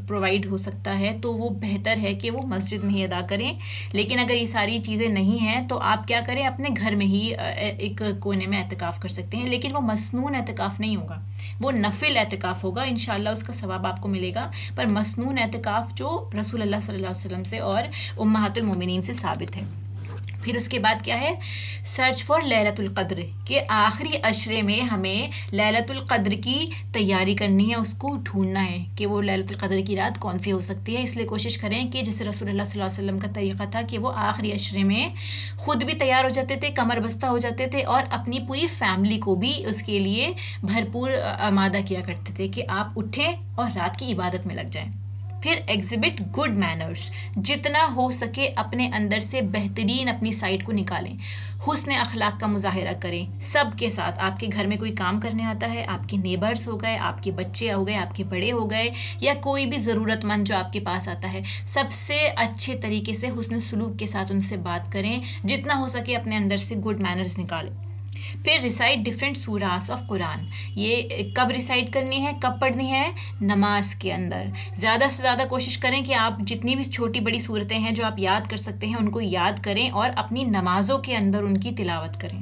A: پرووائڈ ہو سکتا ہے تو وہ بہتر ہے کہ وہ مسجد میں ہی ادا کریں. لیکن اگر یہ ساری چیزیں نہیں ہیں تو آپ کیا کریں, اپنے گھر میں ہی ایک کونے میں اعتکاف کر سکتے ہیں. لیکن وہ مسنون اعتکاف نہیں ہوگا, وہ نفل اعتکاف ہوگا. انشاءاللہ اس کا ثواب آپ کو ملے گا. پر مسنون اعتکاف جو رسول اللہ صلی اللہ علیہ وسلم سے اور امہات المومنین سے ثابت ہے. پھر اس کے بعد کیا ہے, سرچ فار لیلۃ القدر, کہ آخری عشرے میں ہمیں لیلۃ القدر کی تیاری کرنی ہے, اس کو ڈھونڈنا ہے کہ وہ لیلۃ القدر کی رات کون سی ہو سکتی ہے. اس لیے کوشش کریں کہ جیسے رسول اللہ صلی اللہ علیہ وسلم کا طریقہ تھا کہ وہ آخری عشرے میں خود بھی تیار ہو جاتے تھے, کمر بستہ ہو جاتے تھے, اور اپنی پوری فیملی کو بھی اس کے لیے بھرپور آمادہ کیا کرتے تھے کہ آپ اٹھیں اور رات کی عبادت میں لگ جائیں. پھر ایگزبٹ گڈ مینرز, جتنا ہو سکے اپنے اندر سے بہترین اپنی سائڈ کو نکالیں. حسن اخلاق کا مظاہرہ کریں سب کے ساتھ. آپ کے گھر میں کوئی کام کرنے آتا ہے, آپ کے نیبرز ہو گئے, آپ کے بچے ہو گئے, آپ کے بڑے ہو گئے, یا کوئی بھی ضرورت مند جو آپ کے پاس آتا ہے, سب سے اچھے طریقے سے حسن سلوک کے ساتھ ان سے بات کریں. جتنا ہو سکے اپنے اندر سے گڈ مینرز نکالیں. پھر ریسائٹ ڈفرینٹ سوراس آف قرآن, یہ کب ریسائٹ کرنی ہے, کب پڑھنی ہے, نماز کے اندر. زیادہ سے زیادہ کوشش کریں کہ آپ جتنی بھی چھوٹی بڑی صورتیں ہیں جو آپ یاد کر سکتے ہیں ان کو یاد کریں اور اپنی نمازوں کے اندر ان کی تلاوت کریں.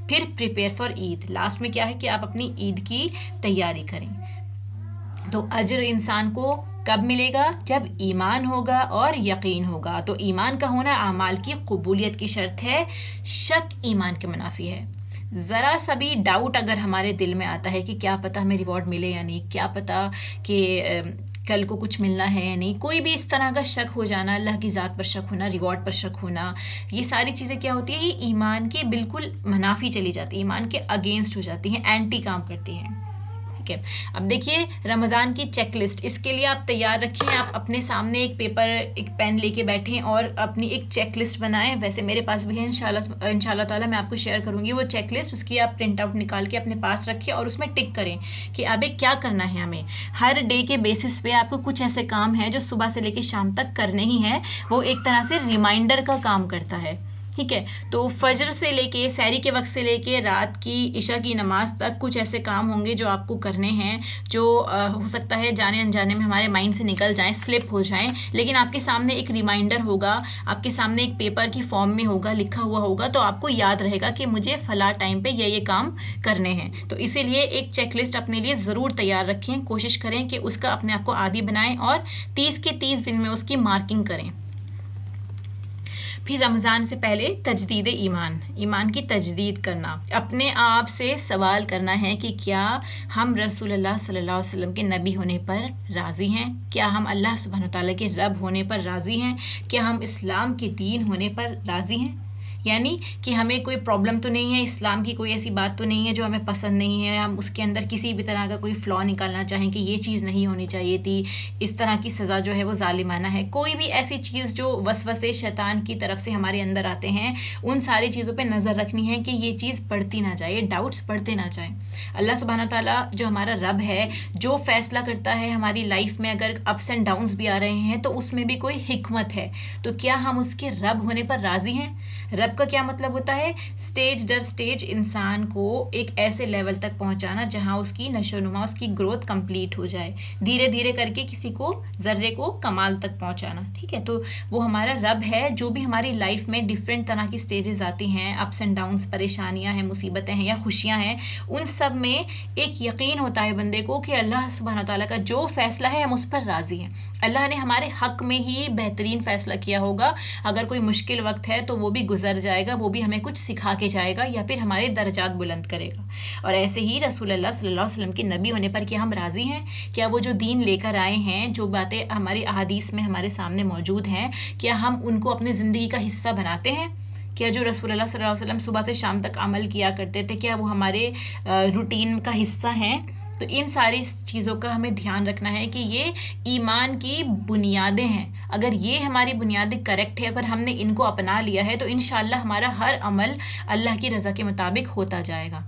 A: پھر پریپیئر فار عید, لاسٹ میں کیا ہے کہ آپ اپنی عید کی تیاری کریں. تو اجر انسان کو کب ملے گا, جب ایمان ہوگا اور یقین ہوگا. تو ایمان کا ہونا اعمال کی قبولیت کی شرط ہے, شک ایمان کے منافی ہے. ذرا سا بھی ڈاؤٹ اگر ہمارے دل میں آتا ہے کہ کیا پتہ ہمیں ریوارڈ ملے یا نہیں, کیا پتہ کہ کل کو کچھ ملنا ہے یا نہیں, کوئی بھی اس طرح کا شک ہو جانا, اللہ کی ذات پر شک ہونا, ریوارڈ پر شک ہونا, یہ ساری چیزیں کیا ہوتی ہیں, یہ ایمان کے بالکل منافی چلی جاتی ہیں, ایمان کے اگینسٹ ہو جاتی ہیں, اینٹی کام کرتی ہیں. ٹھیک ہے. اب دیکھیے رمضان کی چیک لسٹ, اس کے لیے آپ تیار رکھیں, آپ اپنے سامنے ایک پیپر ایک پین لے کے بیٹھیں اور اپنی ایک چیک لسٹ بنائیں. ویسے میرے پاس بھی ہے, انشاءاللہ تعالیٰ میں آپ کو شیئر کروں گی وہ چیک لسٹ. اس کی آپ پرنٹ آؤٹ نکال کے اپنے پاس رکھیں اور اس میں ٹک کریں کہ اب کیا کرنا ہے ہمیں. ہر ڈے کے بیسس پہ آپ کو کچھ ایسے کام ہیں جو صبح سے لے کے شام تک کرنے ہی ہیں, وہ ایک طرح سے ریمائنڈر کا کام کرتا ہے. ٹھیک ہے. تو فجر سے لے کے سحری کے وقت سے لے کے رات کی عشاء کی نماز تک کچھ ایسے کام ہوں گے جو آپ کو کرنے ہیں، جو ہو سکتا ہے جانے انجانے میں ہمارے مائنڈ سے نکل جائیں، سلپ ہو جائیں، لیکن آپ کے سامنے ایک ریمائنڈر ہوگا، آپ کے سامنے ایک پیپر کی فارم میں ہوگا، لکھا ہوا ہوگا، تو آپ کو یاد رہے گا کہ مجھے فلاں ٹائم پہ یہ کام کرنے ہیں. تو اسی لیے ایک چیک لسٹ اپنے لیے ضرور تیار رکھیں، کوشش کریں کہ اس کا اپنے آپ کو عادی بنائیں اور 30 کے 30 دن میں اس کی مارکنگ کریں. پھر رمضان سے پہلے تجدید ایمان کی تجدید کرنا، اپنے آپ سے سوال کرنا ہے کہ کیا ہم رسول اللہ صلی اللہ علیہ وسلم کے نبی ہونے پر راضی ہیں، کیا ہم اللہ سبحانہ وتعالیٰ کے رب ہونے پر راضی ہیں، کیا ہم اسلام کے دین ہونے پر راضی ہیں. یعنی کہ ہمیں کوئی پرابلم تو نہیں ہے، اسلام کی کوئی ایسی بات تو نہیں ہے جو ہمیں پسند نہیں ہے، ہم اس کے اندر کسی بھی طرح کا کوئی فلا نکالنا چاہیں کہ یہ چیز نہیں ہونی چاہیے تھی، اس طرح کی سزا جو ہے وہ ظالمانہ ہے. کوئی بھی ایسی چیز جو وسوسے شیطان کی طرف سے ہمارے اندر آتے ہیں، ان ساری چیزوں پہ نظر رکھنی ہے کہ یہ چیز بڑھتی نہ جائے، ڈاؤٹس بڑھتے نہ جائیں. اللہ سبحانہ تعالیٰ جو ہمارا رب ہے، جو فیصلہ کرتا ہے ہماری لائف میں، اگر اپس اینڈ ڈاؤنس بھی آ رہے ہیں تو اس میں بھی کوئی حکمت ہے. تو کیا ہم اس کے رب ہونے پر راضی ہیں؟ رب کا کیا مطلب ہوتا ہے؟ سٹیج در سٹیج انسان کو ایک ایسے لیول تک پہنچانا جہاں اس کی نشو و نما، اس کی گروتھ کمپلیٹ ہو جائے، دھیرے دھیرے کر کے کسی کو ذرے کو کمال تک پہنچانا. ٹھیک ہے، تو وہ ہمارا رب ہے. جو بھی ہماری لائف میں ڈفرینٹ طرح کی سٹیجز آتی ہیں، اپس اینڈ ڈاؤنس، پریشانیاں ہیں، مصیبتیں ہیں یا خوشیاں ہیں، ان سب میں ایک یقین ہوتا ہے بندے کو کہ اللہ سبحانہ تعالیٰ کا جو فیصلہ ہے ہم اس پر راضی ہیں. اللہ نے ہمارے حق میں ہی بہترین فیصلہ کیا ہوگا. اگر کوئی مشکل وقت ہے تو وہ بھی گزر جائے گا، وہ بھی ہمیں کچھ سکھا کے جائے گا یا پھر ہمارے درجات بلند کرے گا. اور ایسے ہی رسول اللہ صلی اللہ علیہ وسلم کے نبی ہونے پر کیا ہم راضی ہیں؟ کیا وہ جو دین لے کر آئے ہیں، جو باتیں ہماری احادیث میں ہمارے سامنے موجود ہیں، کیا ہم ان کو اپنی زندگی کا حصہ بناتے ہیں؟ کیا جو رسول اللہ صلی اللہ علیہ وسلم صبح سے شام تک عمل کیا کرتے تھے، کیا وہ ہمارے روٹین کا حصہ ہیں؟ تو ان ساری چیزوں کا ہمیں دھیان رکھنا ہے کہ یہ ایمان کی بنیادیں ہیں. اگر یہ ہماری بنیادیں کریکٹ ہے، اگر ہم نے ان کو اپنا لیا ہے تو انشاءاللہ ہمارا ہر عمل اللہ کی رضا کے مطابق ہوتا جائے گا.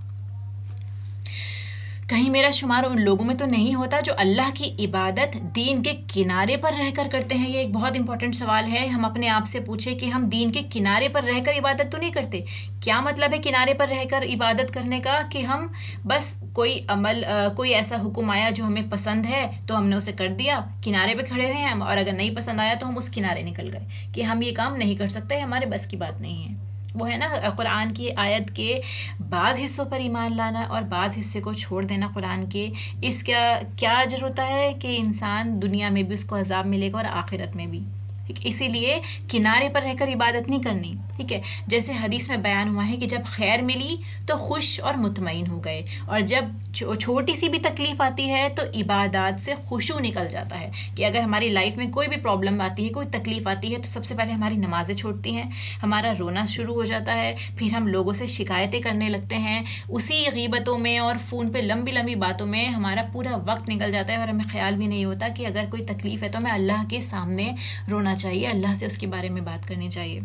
A: کہیں میرا شمار ان لوگوں میں تو نہیں ہوتا جو اللہ کی عبادت دین کے کنارے پر رہ کر کرتے ہیں. یہ ایک بہت امپورٹنٹ سوال ہے. ہم اپنے آپ سے پوچھیں کہ ہم دین کے کنارے پر رہ کر عبادت تو نہیں کرتے. کیا مطلب ہے کنارے پر رہ کر عبادت کرنے کا؟ کہ ہم بس کوئی عمل، کوئی ایسا حکم آیا جو ہمیں پسند ہے تو ہم نے اسے کر دیا، کنارے پہ کھڑے ہوئے ہیں ہم، اور اگر نہیں پسند آیا تو ہم اس کنارے نکل گئے کہ ہم یہ کام نہیں کر سکتے، ہمارے بس کی بات نہیں ہے. وہ ہے نا قرآن کی آیت کے بعض حصوں پر ایمان لانا اور بعض حصے کو چھوڑ دینا قرآن کے. اس کا کیا اجر ہوتا ہے کہ انسان دنیا میں بھی اس کو عذاب ملے گا اور آخرت میں بھی. اسی لیے کنارے پر رہ کر عبادت نہیں کرنی. ٹھیک ہے، جیسے حدیث میں بیان ہوا ہے کہ جب خیر ملی تو خوش اور مطمئن ہو گئے، اور جب چھوٹی سی بھی تکلیف آتی ہے تو عبادات سے خشوع نکل جاتا ہے. کہ اگر ہماری لائف میں کوئی بھی پرابلم آتی ہے، کوئی تکلیف آتی ہے، تو سب سے پہلے ہماری نمازیں چھوٹتی ہیں، ہمارا رونا شروع ہو جاتا ہے، پھر ہم لوگوں سے شکایتیں کرنے لگتے ہیں، اسی غیبتوں میں اور فون پہ لمبی لمبی باتوں میں ہمارا پورا وقت نکل جاتا ہے، اور ہمیں خیال بھی نہیں ہوتا کہ اگر کوئی تکلیف ہے تو میں اللہ کے سامنے رونا چاہیے، اللہ سے اس کے بارے میں بات کرنی چاہیے.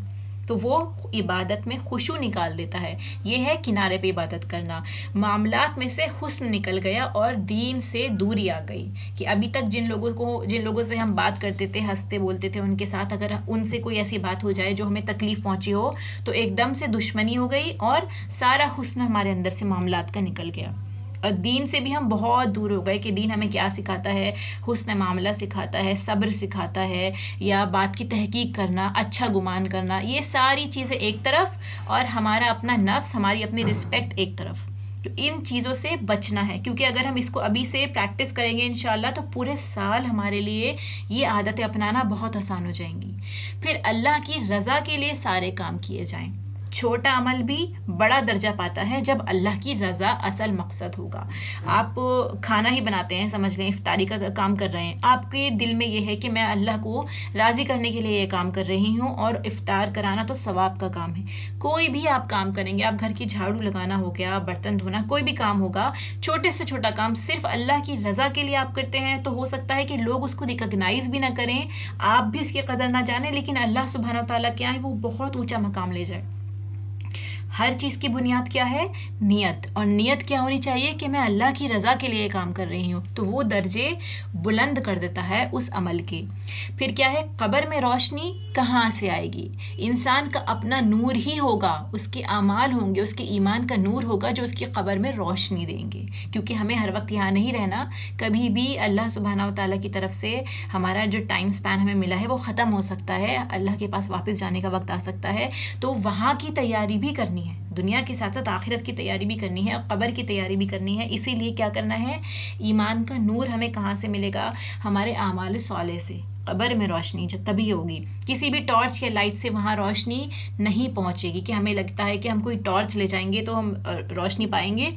A: تو وہ عبادت میں خشوع نکال دیتا ہے. یہ ہے کنارے پہ عبادت کرنا. معاملات میں سے حسن نکل گیا اور دین سے دوری آ گئی. کہ ابھی تک جن لوگوں سے ہم بات کرتے تھے، ہنستے بولتے تھے، ان کے ساتھ اگر ان سے کوئی ایسی بات ہو جائے جو ہمیں تکلیف پہنچی ہو تو ایک دم سے دشمنی ہو گئی اور سارا حسن ہمارے اندر سے معاملات کا نکل گیا. اور دین سے بھی ہم بہت دور ہو گئے کہ دین ہمیں کیا سکھاتا ہے. حسن معاملہ سکھاتا ہے، صبر سکھاتا ہے، یا بات کی تحقیق کرنا، اچھا گمان کرنا. یہ ساری چیزیں ایک طرف اور ہمارا اپنا نفس، ہماری اپنی رسپیکٹ ایک طرف. تو ان چیزوں سے بچنا ہے، کیونکہ اگر ہم اس کو ابھی سے پریکٹس کریں گے انشاءاللہ تو پورے سال ہمارے لیے یہ عادتیں اپنانا بہت آسان ہو جائیں گی. پھر اللہ کی رضا کے لیے سارے کام کیے جائیں. چھوٹا عمل بھی بڑا درجہ پاتا ہے جب اللہ کی رضا اصل مقصد ہوگا. آپ کھانا ہی بناتے ہیں، سمجھ لیں افطاری کا کام کر رہے ہیں، آپ کے دل میں یہ ہے کہ میں اللہ کو راضی کرنے کے لیے یہ کام کر رہی ہوں، اور افطار کرانا تو ثواب کا کام ہے. کوئی بھی آپ کام کریں گے، آپ گھر کی جھاڑو لگانا ہو گیا، برتن دھونا، کوئی بھی کام ہوگا، چھوٹے سے چھوٹا کام صرف اللہ کی رضا کے لیے آپ کرتے ہیں، تو ہو سکتا ہے کہ لوگ اس کو ریکگنائز بھی نہ کریں، آپ بھی اس کی قدر نہ جانیں، لیکن اللہ سبحانہ و تعالیٰ کیا ہے وہ بہت اونچا مقام لے جائے. ہر چیز کی بنیاد کیا ہے؟ نیت. اور نیت کیا ہونی چاہیے؟ کہ میں اللہ کی رضا کے لیے کام کر رہی ہوں. تو وہ درجے بلند کر دیتا ہے اس عمل کے. پھر کیا ہے؟ قبر میں روشنی کہاں سے آئے گی؟ انسان کا اپنا نور ہی ہوگا، اس کے اعمال ہوں گے، اس کے ایمان کا نور ہوگا جو اس کی قبر میں روشنی دیں گے. کیونکہ ہمیں ہر وقت یہاں نہیں رہنا، کبھی بھی اللہ سبحانہ و تعالیٰ کی طرف سے ہمارا جو ٹائم سپین ہمیں ملا ہے وہ ختم ہو سکتا ہے، اللہ کے پاس واپس جانے کا وقت آ سکتا ہے. تو وہاں کی تیاری بھی کرنی ہے، دنیا کے ساتھ ساتھ آخرت کی تیاری بھی کرنی ہے، قبر کی تیاری بھی کرنی ہے. اسی لیے کیا کرنا ہے؟ ایمان کا نور ہمیں کہاں سے ملے گا؟ ہمارے اعمال صالح سے. قبر میں روشنی جب تبھی ہوگی، کسی بھی ٹارچ یا لائٹ سے وہاں روشنی نہیں پہنچے گی کہ ہمیں لگتا ہے کہ ہم کوئی ٹارچ لے جائیں گے تو ہم روشنی پائیں گے.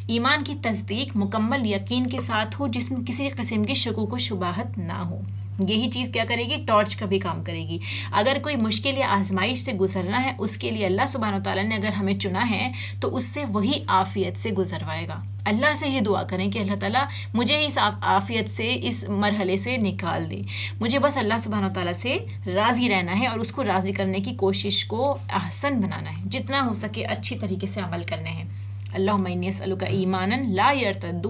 A: ایمان کی تصدیق مکمل یقین کے ساتھ ہو، جس میں کسی قسم کی شکوک و شبہات نہ ہو. یہی چیز کیا کرے گی؟ ٹارچ کا بھی کام کرے گی. اگر کوئی مشکل یا آزمائش سے گزرنا ہے، اس کے لیے اللہ سبحانہ و تعالیٰ نے اگر ہمیں چنا ہے تو اس سے وہی عافیت سے گزروائے گا. اللہ سے یہ دعا کریں کہ اللہ تعالیٰ مجھے اس عافیت سے، اس مرحلے سے نکال دے. مجھے بس اللہ سبحانہ و تعالیٰ سے راضی رہنا ہے اور اس کو راضی کرنے کی کوشش کو احسن بنانا ہے، جتنا ہو سکے اچھی طریقے سے عمل کرنے ہیں. اللہم انی اسألک ایمانا لا یرتد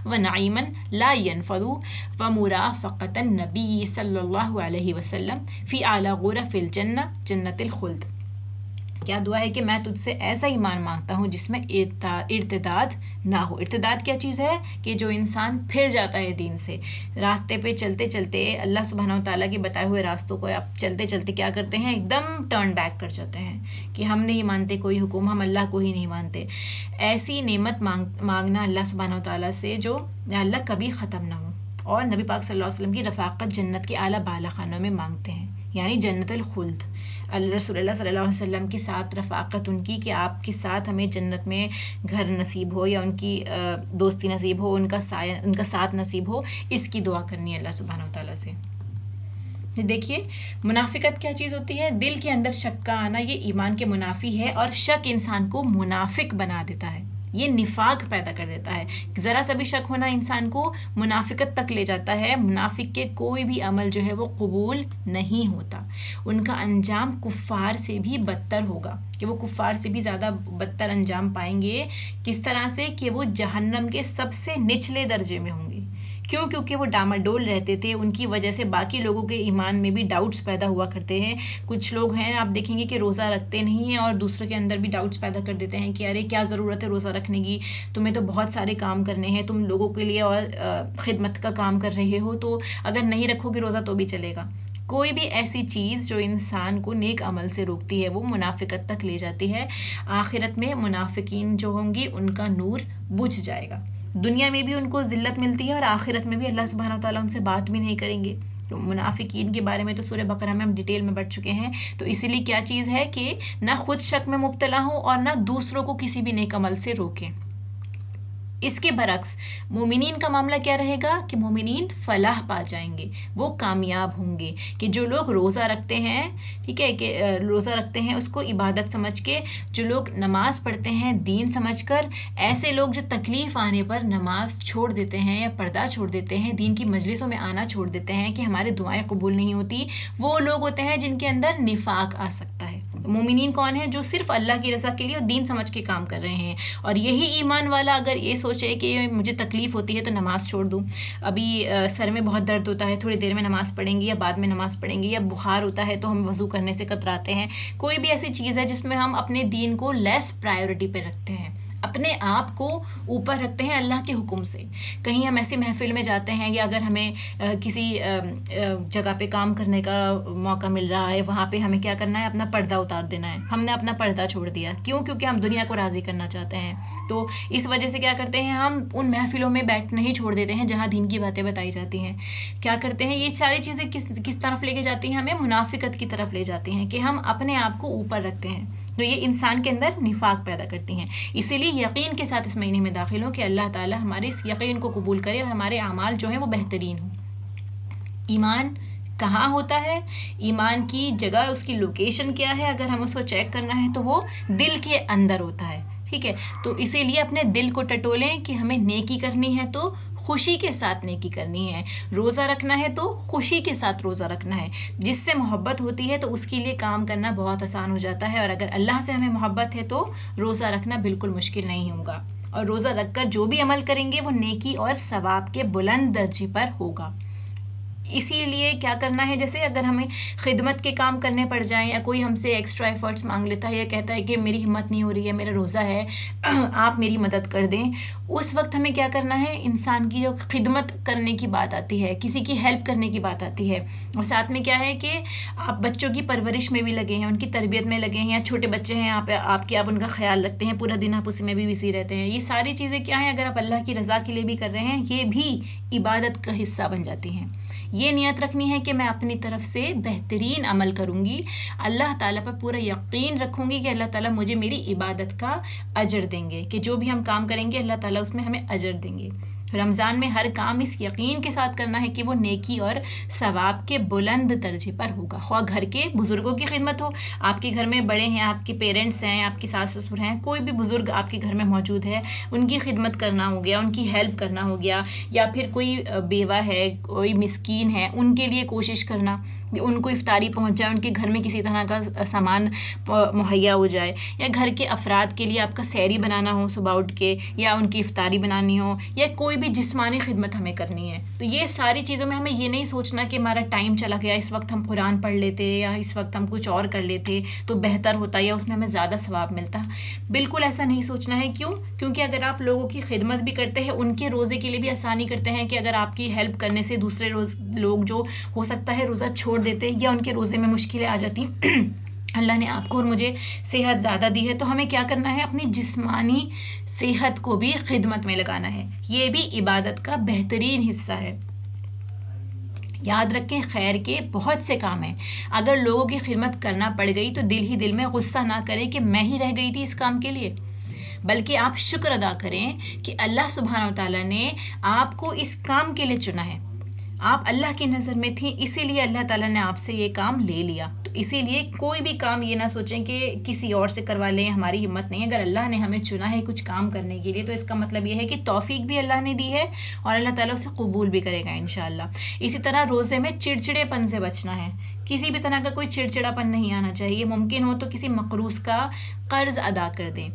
A: ونعیما لا ینفد ومرافقۃ النبی صلی اللہ علیہ وسلم فی اعلی غرف الجنہ جنت الخلد. کیا دعا ہے کہ میں تجھ سے ایسا ایمان مانگتا ہوں جس میں ارتداد نہ ہو. ارتداد کیا چیز ہے؟ کہ جو انسان پھر جاتا ہے دین سے، راستے پہ چلتے چلتے اللہ سبحانہ و تعالیٰ کے بتائے ہوئے راستوں کو آپ چلتے چلتے کیا کرتے ہیں؟ ایک دم ٹرن بیک کر جاتے ہیں کہ ہم نہیں مانتے کوئی حکم، ہم اللہ کو ہی نہیں مانتے. ایسی نعمت مانگنا اللہ سبحانہ و تعالیٰ سے جو اللہ کبھی ختم نہ ہو. اور نبی پاک صلی اللہ علیہ وسلم کی رفاقت جنت کے اعلیٰ بالا خانوں میں مانگتے ہیں، یعنی جنت الخلد. رسول اللہ صلی اللہ علیہ وسلم کے ساتھ رفاقت ان کی، کہ آپ کے ساتھ ہمیں جنت میں گھر نصیب ہو یا ان کی دوستی نصیب ہو، ان کا ساتھ نصیب ہو. اس کی دعا کرنی ہے اللہ سبحانہ و تعالیٰ سے. دیکھیے منافقت کیا چیز ہوتی ہے؟ دل کے اندر شک کا آنا، یہ ایمان کے منافی ہے، اور شک انسان کو منافق بنا دیتا ہے، یہ نفاق پیدا کر دیتا ہے. ذرا سا بھی شک ہونا انسان کو منافقت تک لے جاتا ہے. منافق کے کوئی بھی عمل جو ہے وہ قبول نہیں ہوتا، ان کا انجام کفار سے بھی بدتر ہوگا، کہ وہ کفار سے بھی زیادہ بدتر انجام پائیں گے. کس طرح سے؟ کہ وہ جہنم کے سب سے نچلے درجے میں ہوں گے. کیوں؟ کیونکہ وہ ڈاماڈول رہتے تھے، ان کی وجہ سے باقی لوگوں کے ایمان میں بھی ڈاؤٹس پیدا ہوا کرتے ہیں. کچھ لوگ ہیں آپ دیکھیں گے کہ روزہ رکھتے نہیں ہیں اور دوسروں کے اندر بھی ڈاؤٹس پیدا کر دیتے ہیں کہ ارے کیا ضرورت ہے روزہ رکھنے کی، تمہیں تو بہت سارے کام کرنے ہیں، تم لوگوں کے لیے اور خدمت کا کام کر رہے ہو، تو اگر نہیں رکھو گے روزہ تو بھی چلے گا. کوئی بھی ایسی چیز جو انسان کو نیک عمل سے روکتی ہے وہ منافقت تک لے جاتی ہے. آخرت میں منافقین جو ہوں گے ان کا نور بجھ جائے گا. دنیا میں بھی ان کو ذلت ملتی ہے اور آخرت میں بھی اللہ سبحانہ و تعالیٰ ان سے بات بھی نہیں کریں گے. تو منافقین کے بارے میں تو سورہ بقرہ میں ہم ڈیٹیل میں پڑھ چکے ہیں. تو اسی لیے کیا چیز ہے کہ نہ خود شک میں مبتلا ہوں اور نہ دوسروں کو کسی بھی نیک عمل سے روکیں. اس کے برعکس مومنین کا معاملہ کیا رہے گا؟ کہ مومنین فلاح پا جائیں گے، وہ کامیاب ہوں گے. کہ جو لوگ روزہ رکھتے ہیں، ٹھیک ہے، کہ روزہ رکھتے ہیں اس کو عبادت سمجھ کے، جو لوگ نماز پڑھتے ہیں دین سمجھ کر، ایسے لوگ جو تکلیف آنے پر نماز چھوڑ دیتے ہیں یا پردہ چھوڑ دیتے ہیں، دین کی مجلسوں میں آنا چھوڑ دیتے ہیں کہ ہمارے دعائیں قبول نہیں ہوتی، وہ لوگ ہوتے ہیں جن کے اندر نفاق آ سکتا ہے. مومنین کون ہیں؟ جو صرف اللہ کی رضا کے لیے اور دین سمجھ کے کام کر رہے ہیں. اور یہی ایمان والا اگر یہ سوچے کہ مجھے تکلیف ہوتی ہے تو نماز چھوڑ دوں، ابھی سر میں بہت درد ہوتا ہے، تھوڑی دیر میں نماز پڑھیں گے یا بعد میں نماز پڑھیں گے، یا بخار ہوتا ہے تو ہم وضو کرنے سے کتراتے ہیں، کوئی بھی ایسی چیز ہے جس میں ہم اپنے دین کو لیس پرائیورٹی پہ رکھتے ہیں، اپنے آپ کو اوپر رکھتے ہیں اللہ کے حکم سے. کہیں ہم ایسی محفل میں جاتے ہیں یا اگر ہمیں کسی جگہ پہ کام کرنے کا موقع مل رہا ہے، وہاں پہ ہمیں کیا کرنا ہے؟ اپنا پردہ اتار دینا ہے. ہم نے اپنا پردہ چھوڑ دیا. کیوں؟ کیونکہ ہم دنیا کو راضی کرنا چاہتے ہیں. تو اس وجہ سے کیا کرتے ہیں؟ ہم ان محفلوں میں بیٹھنا ہی چھوڑ دیتے ہیں جہاں دین کی باتیں بتائی جاتی ہیں. کیا کرتے ہیں؟ یہ ساری چیزیں کس طرف لے کے جاتی ہیں؟ ہمیں منافقت کی طرف لے جاتی ہیں کہ ہم اپنے آپ کو اوپر رکھتے ہیں. تو یہ انسان کے اندر نفاق پیدا کرتی ہیں. اسی لیے یقین کے ساتھ اس مہینے میں داخل ہو کہ اللہ تعالیٰ ہمارے اس یقین کو قبول کرے اور ہمارے اعمال جو ہیں وہ بہترین ہوں. ایمان کہاں ہوتا ہے؟ ایمان کی جگہ، اس کی لوکیشن کیا ہے؟ اگر ہم اس کو چیک کرنا ہے تو وہ دل کے اندر ہوتا ہے. ٹھیک ہے، تو اسی لیے اپنے دل کو ٹٹولیں کہ ہمیں نیکی کرنی ہے تو خوشی کے ساتھ نیکی کرنی ہے. روزہ رکھنا ہے تو خوشی کے ساتھ روزہ رکھنا ہے. جس سے محبت ہوتی ہے تو اس کے لیے کام کرنا بہت آسان ہو جاتا ہے, اور اگر اللہ سے ہمیں محبت ہے تو روزہ رکھنا بالکل مشکل نہیں ہوگا. اور روزہ رکھ کر جو بھی عمل کریں گے وہ نیکی اور ثواب کے بلند درجے پر ہوگا. اسی لیے کیا کرنا ہے, جیسے اگر ہمیں خدمت کے کام کرنے پڑ جائیں یا کوئی ہم سے ایکسٹرا ایفرٹس مانگ لیتا ہے یا کہتا ہے کہ میری ہمت نہیں ہو رہی ہے, میرا روزہ ہے, آپ میری مدد کر دیں, اس وقت ہمیں کیا کرنا ہے, انسان کی جو خدمت کرنے کی بات آتی ہے, کسی کی ہیلپ کرنے کی بات آتی ہے. اور ساتھ میں کیا ہے کہ آپ بچوں کی پرورش میں بھی لگے ہیں, ان کی تربیت میں لگے ہیں, یا چھوٹے بچے ہیں آپ کے, آپ ان کا خیال رکھتے ہیں, پورا دن آپ اسی میں بھی بزی رہتے ہیں. یہ ساری چیزیں کیا ہیں, اگر آپ اللہ کی رضا کے لیے بھی کر رہے ہیں, یہ بھی عبادت کا حصہ بن جاتی ہیں. یہ نیت رکھنی ہے کہ میں اپنی طرف سے بہترین عمل کروں گی, اللہ تعالیٰ پر پورا یقین رکھوں گی کہ اللہ تعالیٰ مجھے میری عبادت کا اجر دیں گے, کہ جو بھی ہم کام کریں گے اللہ تعالیٰ اس میں ہمیں اجر دیں گے. رمضان میں ہر کام اس یقین کے ساتھ کرنا ہے کہ وہ نیکی اور ثواب کے بلند درجے پر ہوگا. خواہ گھر کے بزرگوں کی خدمت ہو, آپ کے گھر میں بڑے ہیں, آپ کے پیرنٹس ہیں, آپ کی ساس سسر ہیں, کوئی بھی بزرگ آپ کے گھر میں موجود ہے, ان کی خدمت کرنا ہو گیا, ان کی ہیلپ کرنا ہو گیا, یا پھر کوئی بیوہ ہے, کوئی مسکین ہے, ان کے لیے کوشش کرنا ان کو افطاری پہنچ جائے, ان کے گھر میں کسی طرح کا سامان مہیا ہو جائے, یا گھر کے افراد کے لیے آپ کا سحری بنانا ہو صبح اٹھ کے, یا ان کی افطاری بنانی ہو, یا کوئی بھی جسمانی خدمت ہمیں کرنی ہے. تو یہ ساری چیزوں میں ہمیں یہ نہیں سوچنا کہ ہمارا ٹائم چلا گیا, اس وقت ہم قرآن پڑھ لیتے یا اس وقت ہم کچھ اور کر لیتے تو بہتر ہوتا یا اس میں ہمیں زیادہ ثواب ملتا. بالکل ایسا نہیں سوچنا ہے. کیوں؟ کیونکہ اگر آپ لوگوں کی خدمت بھی کرتے ہیں, ان کے روزے کے لیے بھی آسانی کرتے ہیں, کہ اگر آپ کی ہیلپ کرنے سے دوسرے لوگ جو ہو سکتا ہے روزہ چھوڑ دیتے یا ان کے روزے میں مشکلیں آ جاتی, اللہ نے آپ کو اور مجھے صحت زیادہ دی ہے, تو ہمیں کیا کرنا ہے, اپنی جسمانی صحت کو بھی خدمت میں لگانا ہے. یہ بھی عبادت کا بہترین حصہ ہے. یاد رکھیں, خیر کے بہت سے کام ہیں, اگر لوگوں کی خدمت کرنا پڑ گئی تو دل ہی دل میں غصہ نہ کریں کہ میں ہی رہ گئی تھی اس کام کے لیے, بلکہ آپ شکر ادا کریں کہ اللہ سبحانہ و تعالیٰ نے آپ کو اس کام کے لیے چنا ہے. آپ اللہ کی نظر میں تھیں, اسی لیے اللہ تعالیٰ نے آپ سے یہ کام لے لیا. تو اسی لیے کوئی بھی کام یہ نہ سوچیں کہ کسی اور سے کروا لیں, ہماری ہمت نہیں. اگر اللہ نے ہمیں چنا ہے کچھ کام کرنے کے لیے تو اس کا مطلب یہ ہے کہ توفیق بھی اللہ نے دی ہے اور اللہ تعالیٰ اسے قبول بھی کرے گا انشاءاللہ. اسی طرح روزے میں چڑچڑے پن سے بچنا ہے. کسی بھی طرح کا کوئی چڑچڑا پن نہیں آنا چاہیے. ممکن ہو تو کسی مقروض کا قرض ادا کر دیں.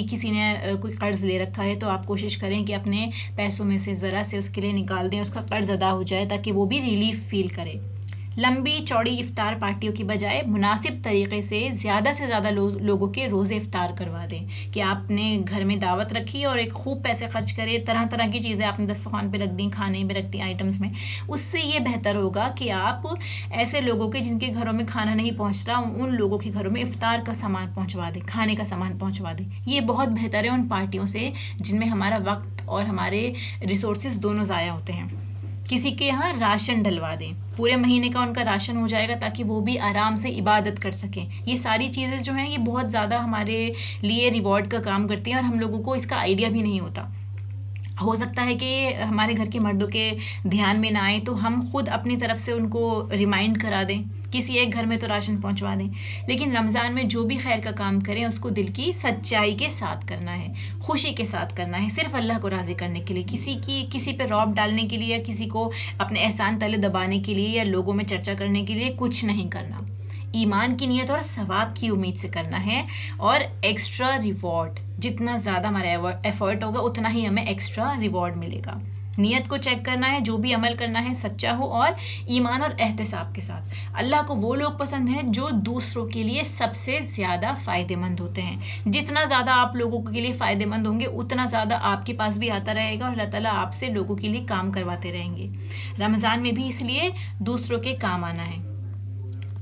A: کسی نے کوئی قرض لے رکھا ہے تو آپ کوشش کریں کہ اپنے پیسوں میں سے ذرا سے اس کے لیے نکال دیں, اس کا قرض ادا ہو جائے تاکہ وہ بھی ریلیف فیل کرے. لمبی چوڑی افطار پارٹیوں کی بجائے مناسب طریقے سے زیادہ لوگوں کے روزے افطار کروا دیں, کہ آپ نے گھر میں دعوت رکھی اور ایک خوب پیسے خرچ کرے, طرح طرح کی چیزیں آپ نے دسترخوان پہ رکھ دیں, کھانے میں رکھ دیں آئٹمس میں. اس سے یہ بہتر ہوگا کہ آپ ایسے لوگوں کے جن کے گھروں میں کھانا نہیں پہنچ رہا, ان لوگوں کے گھروں میں افطار کا سامان پہنچوا دیں, کھانے کا سامان پہنچوا دیں. یہ بہت بہتر ہے ان پارٹیوں سے جن میں ہمارا وقت اور ہمارے ریسورسز دونوں ضائع ہوتے ہیں. کسی کے یہاں راشن ڈلوا دیں, پورے مہینے کا ان کا راشن ہو جائے گا تاکہ وہ بھی آرام سے عبادت کر سکیں. یہ ساری چیزیں جو ہیں یہ بہت زیادہ ہمارے لیے ریوارڈ کا کام کرتی ہیں اور ہم لوگوں کو اس کا آئیڈیا بھی نہیں ہوتا. ہو سکتا ہے کہ ہمارے گھر کے مردوں کے دھیان میں نہ آئے تو ہم خود اپنی طرف سے ان کو ریمائنڈ کرا دیں, کسی ایک گھر میں تو راشن پہنچوا دیں. لیکن رمضان میں جو بھی خیر کا کام کریں اس کو دل کی سچائی کے ساتھ کرنا ہے, خوشی کے ساتھ کرنا ہے, صرف اللہ کو راضی کرنے کے لیے. کسی پہ رعب ڈالنے کے لیے یا کسی کو اپنے احسان تلے دبانے کے لیے یا لوگوں میں چرچا کرنے کے لیے کچھ نہیں کرنا. ایمان کی نیت اور ثواب کی امید سے کرنا ہے, اور ایکسٹرا ریوارڈ جتنا زیادہ ہمارا ایفرٹ ہوگا اتنا ہی ہمیں ایکسٹرا ریوارڈ ملے گا. نیت کو چیک کرنا ہے, جو بھی عمل کرنا ہے سچا ہو اور ایمان اور احتساب کے ساتھ. اللہ کو وہ لوگ پسند ہیں جو دوسروں کے لیے سب سے زیادہ فائدہ مند ہوتے ہیں. جتنا زیادہ آپ لوگوں کے لیے فائدہ مند ہوں گے اتنا زیادہ آپ کے پاس بھی آتا رہے گا اور اللہ تعالیٰ آپ سے لوگوں کے لیے کام کرواتے رہیں گے. رمضان میں بھی اس لیے دوسروں کے کام آنا ہے.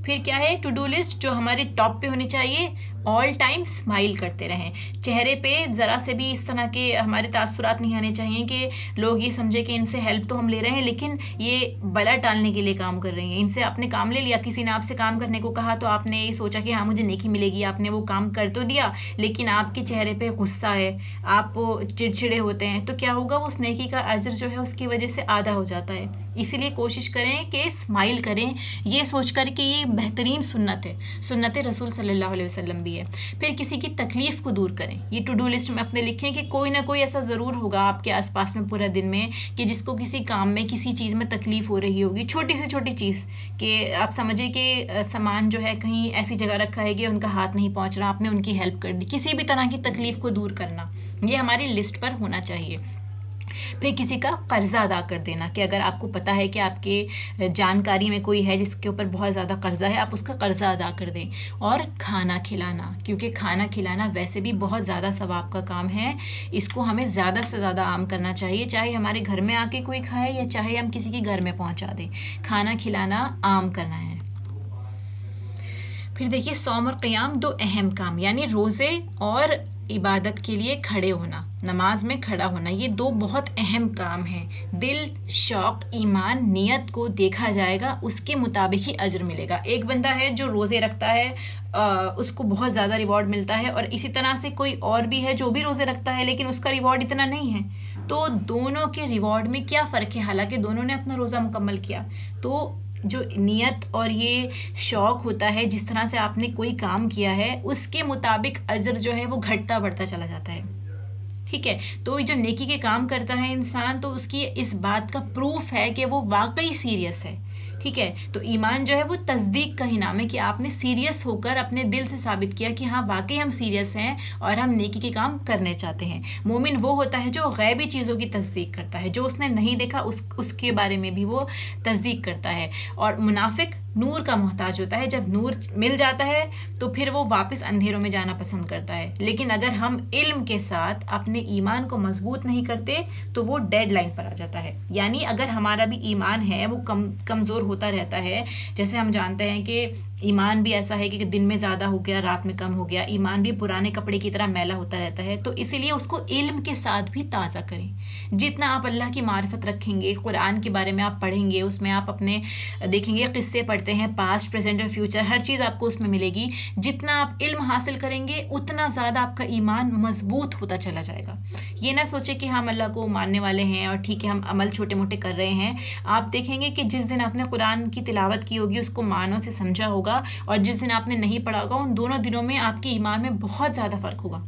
A: پھر کیا ہے, ٹو ڈو لسٹ جو ہمارے ٹاپ پہ ہونی چاہیے, آل ٹائم اسمائل کرتے رہیں. چہرے پہ ذرا سے بھی اس طرح کے ہمارے تاثرات نہیں آنے چاہیے کہ لوگ یہ سمجھے کہ ان سے ہیلپ تو ہم لے رہے ہیں لیکن یہ بلا ٹالنے کے لیے کام کر رہی ہیں. ان سے آپ نے کام لے لیا, کسی نے آپ سے کام کرنے کو کہا تو آپ نے یہ سوچا کہ ہاں مجھے نیکی ملے گی, آپ نے وہ کام کر تو دیا لیکن آپ کے چہرے پہ غصہ ہے, آپ چڑچڑے ہوتے ہیں, تو کیا ہوگا, اس نیکی کا اجر جو ہے اس کی وجہ سے آدھا ہو جاتا ہے. اسی لیے کوشش کریں کہ اسمائل کریں, یہ سوچ کر کہ یہ بہترین سنت ہے, سنت رسول صلی اللہ علیہ وسلم بھی چاہیے. پھر کسی کی تکلیف کو دور کریں. یہ ٹو ڈو لسٹ میں اپنے لکھیں کہ کوئی نہ کوئی ایسا ضرور ہوگا آپ کے آس پاس میں پورا دن میں کہ جس کو کسی کام میں کسی چیز میں تکلیف ہو رہی ہوگی, چھوٹی سے چھوٹی چیز, کہ آپ سمجھیں کہ سامان جو ہے کہیں ایسی جگہ رکھا ہے کہ ان کا ہاتھ نہیں پہنچ رہا, آپ نے ان کی ہیلپ کر دی. کسی بھی طرح کی تکلیف کو دور کرنا یہ ہماری لسٹ پر ہونا چاہیے. پھر کسی کا قرضہ ادا کر دینا, کہ اگر آپ کو پتہ ہے کہ آپ کے جانکاری میں کوئی ہے جس کے اوپر بہت زیادہ قرضہ ہے, آپ اس کا قرضہ ادا کر دیں. اور کھانا کھلانا, کیونکہ کھانا کھلانا ویسے بھی بہت زیادہ ثواب کا کام ہے, اس کو ہمیں زیادہ سے زیادہ عام کرنا چاہیے, چاہے ہمارے گھر میں آ کے کوئی کھائے یا چاہے ہم کسی کے گھر میں پہنچا دیں. کھانا کھلانا عام کرنا ہے. پھر دیکھیے صوم اور قیام 2 اہم کام, یعنی روزے اور عبادت کے لیے کھڑے ہونا, نماز میں کھڑا ہونا, یہ 2 بہت اہم کام ہیں. دل, شوق, ایمان, نیت کو دیکھا جائے گا, اس کے مطابق ہی اجر ملے گا. ایک بندہ ہے جو روزے رکھتا ہے, اس کو بہت زیادہ ریوارڈ ملتا ہے, اور اسی طرح سے کوئی اور بھی ہے جو بھی روزے رکھتا ہے لیکن اس کا ریوارڈ اتنا نہیں ہے. تو دونوں کے ریوارڈ میں کیا فرق ہے, حالانکہ دونوں نے اپنا روزہ مکمل کیا. تو جو نیت اور یہ شوق ہوتا ہے, جس طرح سے آپ نے کوئی کام کیا ہے اس کے مطابق اجر جو ہے وہ گھٹتا بڑھتا چلا جاتا ہے. ٹھیک ہے, تو جو نیکی کے کام کرتا ہے انسان, تو اس کی اس بات کا پروف ہے کہ وہ واقعی سیریس ہے. ٹھیک ہے, تو ایمان جو ہے وہ تصدیق کا ہی نام ہے, کہ آپ نے سیریس ہو کر اپنے دل سے ثابت کیا کہ ہاں واقعی ہم سیریس ہیں اور ہم نیکی کے کام کرنے چاہتے ہیں. مومن وہ ہوتا ہے جو غیبی چیزوں کی تصدیق کرتا ہے, جو اس نے نہیں دیکھا اس کے بارے میں بھی وہ تصدیق کرتا ہے. اور منافق نور کا محتاج ہوتا ہے, جب نور مل جاتا ہے تو پھر وہ واپس اندھیروں میں جانا پسند کرتا ہے. لیکن اگر ہم علم کے ساتھ اپنے ایمان کو مضبوط نہیں کرتے تو وہ ڈیڈ لائن پر آ جاتا ہے. یعنی اگر ہمارا بھی ایمان ہے وہ کمزور ہوتا رہتا ہے, جیسے ہم جانتے ہیں کہ ایمان بھی ایسا ہے کہ دن میں زیادہ ہو گیا, رات میں کم ہو گیا, ایمان بھی پرانے کپڑے کی طرح میلا ہوتا رہتا ہے. تو اسی لیے اس کو علم کے ساتھ بھی تازہ کریں. جتنا آپ اللہ کی معرفت رکھیں گے, قرآن کے بارے میں آپ پڑھیں گے, اس میں آپ اپنے دیکھیں گے قصے پڑھتے ہیں, پاسٹ, پریزنٹ اور فیوچر, ہر چیز آپ کو اس میں ملے گی. جتنا آپ علم حاصل کریں گے اتنا زیادہ آپ کا ایمان مضبوط ہوتا چلا جائے گا. یہ نہ سوچے کہ ہم اللہ کو ماننے والے ہیں اور ٹھیک ہے ہم عمل چھوٹے موٹے کر رہے ہیں. آپ دیکھیں گے کہ جس دن آپ نے قرآن کی تلاوت کی ہوگی, اس کو معنوں سے سمجھا ہوگا, اور جس دن آپ نے نہیں پڑھا ہوگا, ان دونوں دنوں میں آپ کے ایمان میں بہت زیادہ فرق ہوگا.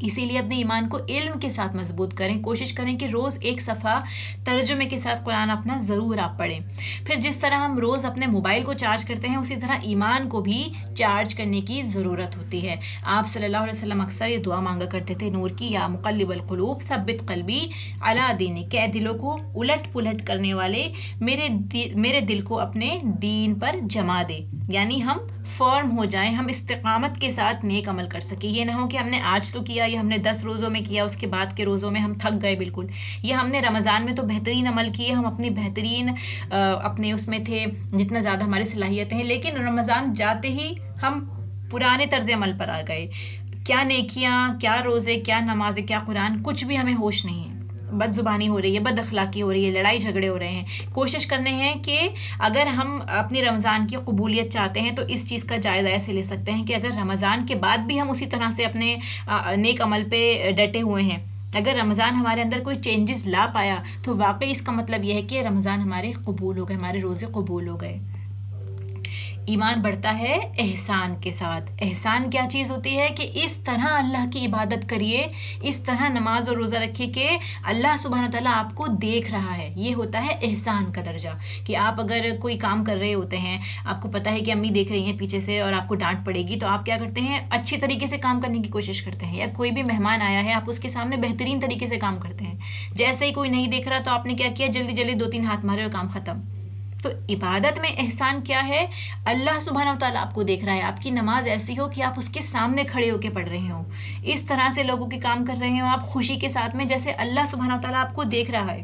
A: اسی لیے اپنے ایمان کو علم کے ساتھ مضبوط کریں. کوشش کریں کہ روز 1 صفحہ ترجمے کے ساتھ قرآن اپنا ضرور آپ پڑھیں. پھر جس طرح ہم روز اپنے موبائل کو چارج کرتے ہیں, اسی طرح ایمان کو بھی چارج کرنے کی ضرورت ہوتی ہے. آپ صلی اللہ علیہ وسلم اکثر یہ دعا مانگا کرتے تھے, نور کی, یا مقلب القلوب ثبت قلبی علی دینک, کہ دلوں کو الٹ پلٹ کرنے والے میرے دل کو اپنے دین پر جما دے. یعنی ہم فارم ہو جائیں, ہم استقامت کے ساتھ نیک عمل کر سکیں. یہ نہ ہو کہ ہم نے آج تو کیا, یہ ہم نے 10 روزوں میں کیا, اس کے بعد کے روزوں میں ہم تھک گئے بالکل. یہ ہم نے رمضان میں تو بہترین عمل کیے, ہم اپنی بہترین اپنے اس میں تھے جتنا زیادہ ہماری صلاحیتیں ہیں, لیکن رمضان جاتے ہی ہم پرانے طرز عمل پر آ گئے. کیا نیکیاں, کیا روزے, کیا نمازیں, کیا قرآن, کچھ بھی ہمیں ہوش نہیں ہے. بد زبانی ہو رہی ہے, بد اخلاقی ہو رہی ہے, لڑائی جھگڑے ہو رہے ہیں. کوشش کرنے ہیں کہ اگر ہم اپنی رمضان کی قبولیت چاہتے ہیں تو اس چیز کا جائزہ ایسے لے سکتے ہیں کہ اگر رمضان کے بعد بھی ہم اسی طرح سے اپنے نیک عمل پہ ڈٹے ہوئے ہیں, اگر رمضان ہمارے اندر کوئی چینجز لا پایا, تو واقعی اس کا مطلب یہ ہے کہ رمضان ہمارے قبول ہو گئے, ہمارے روزے قبول ہو گئے. ایمان بڑھتا ہے احسان کے ساتھ. احسان کیا چیز ہوتی ہے کہ اس طرح اللہ کی عبادت کریے, اس طرح نماز اور روزہ رکھیے کہ اللہ سبحانہ وتعالیٰ آپ کو دیکھ رہا ہے. یہ ہوتا ہے احسان کا درجہ. کہ آپ اگر کوئی کام کر رہے ہوتے ہیں, آپ کو پتہ ہے کہ امی دیکھ رہی ہیں پیچھے سے اور آپ کو ڈانٹ پڑے گی, تو آپ کیا کرتے ہیں, اچھی طریقے سے کام کرنے کی کوشش کرتے ہیں. یا کوئی بھی مہمان آیا ہے, آپ اس کے سامنے بہترین طریقے سے کام کرتے ہیں. جیسے ہی کوئی نہیں دیکھ رہا تو آپ نے کیا کیا, جلدی جلدی 2-3 ہاتھ مارے اور کام ختم. تو عبادت میں احسان کیا ہے, اللہ سبحانہ وتعالیٰ آپ کو دیکھ رہا ہے. آپ کی نماز ایسی ہو کہ آپ اس کے سامنے کھڑے ہو کے پڑھ رہے ہوں, اس طرح سے لوگوں کے کام کر رہے ہوں آپ خوشی کے ساتھ میں, جیسے اللہ سبحانہ وتعالیٰ آپ کو دیکھ رہا ہے.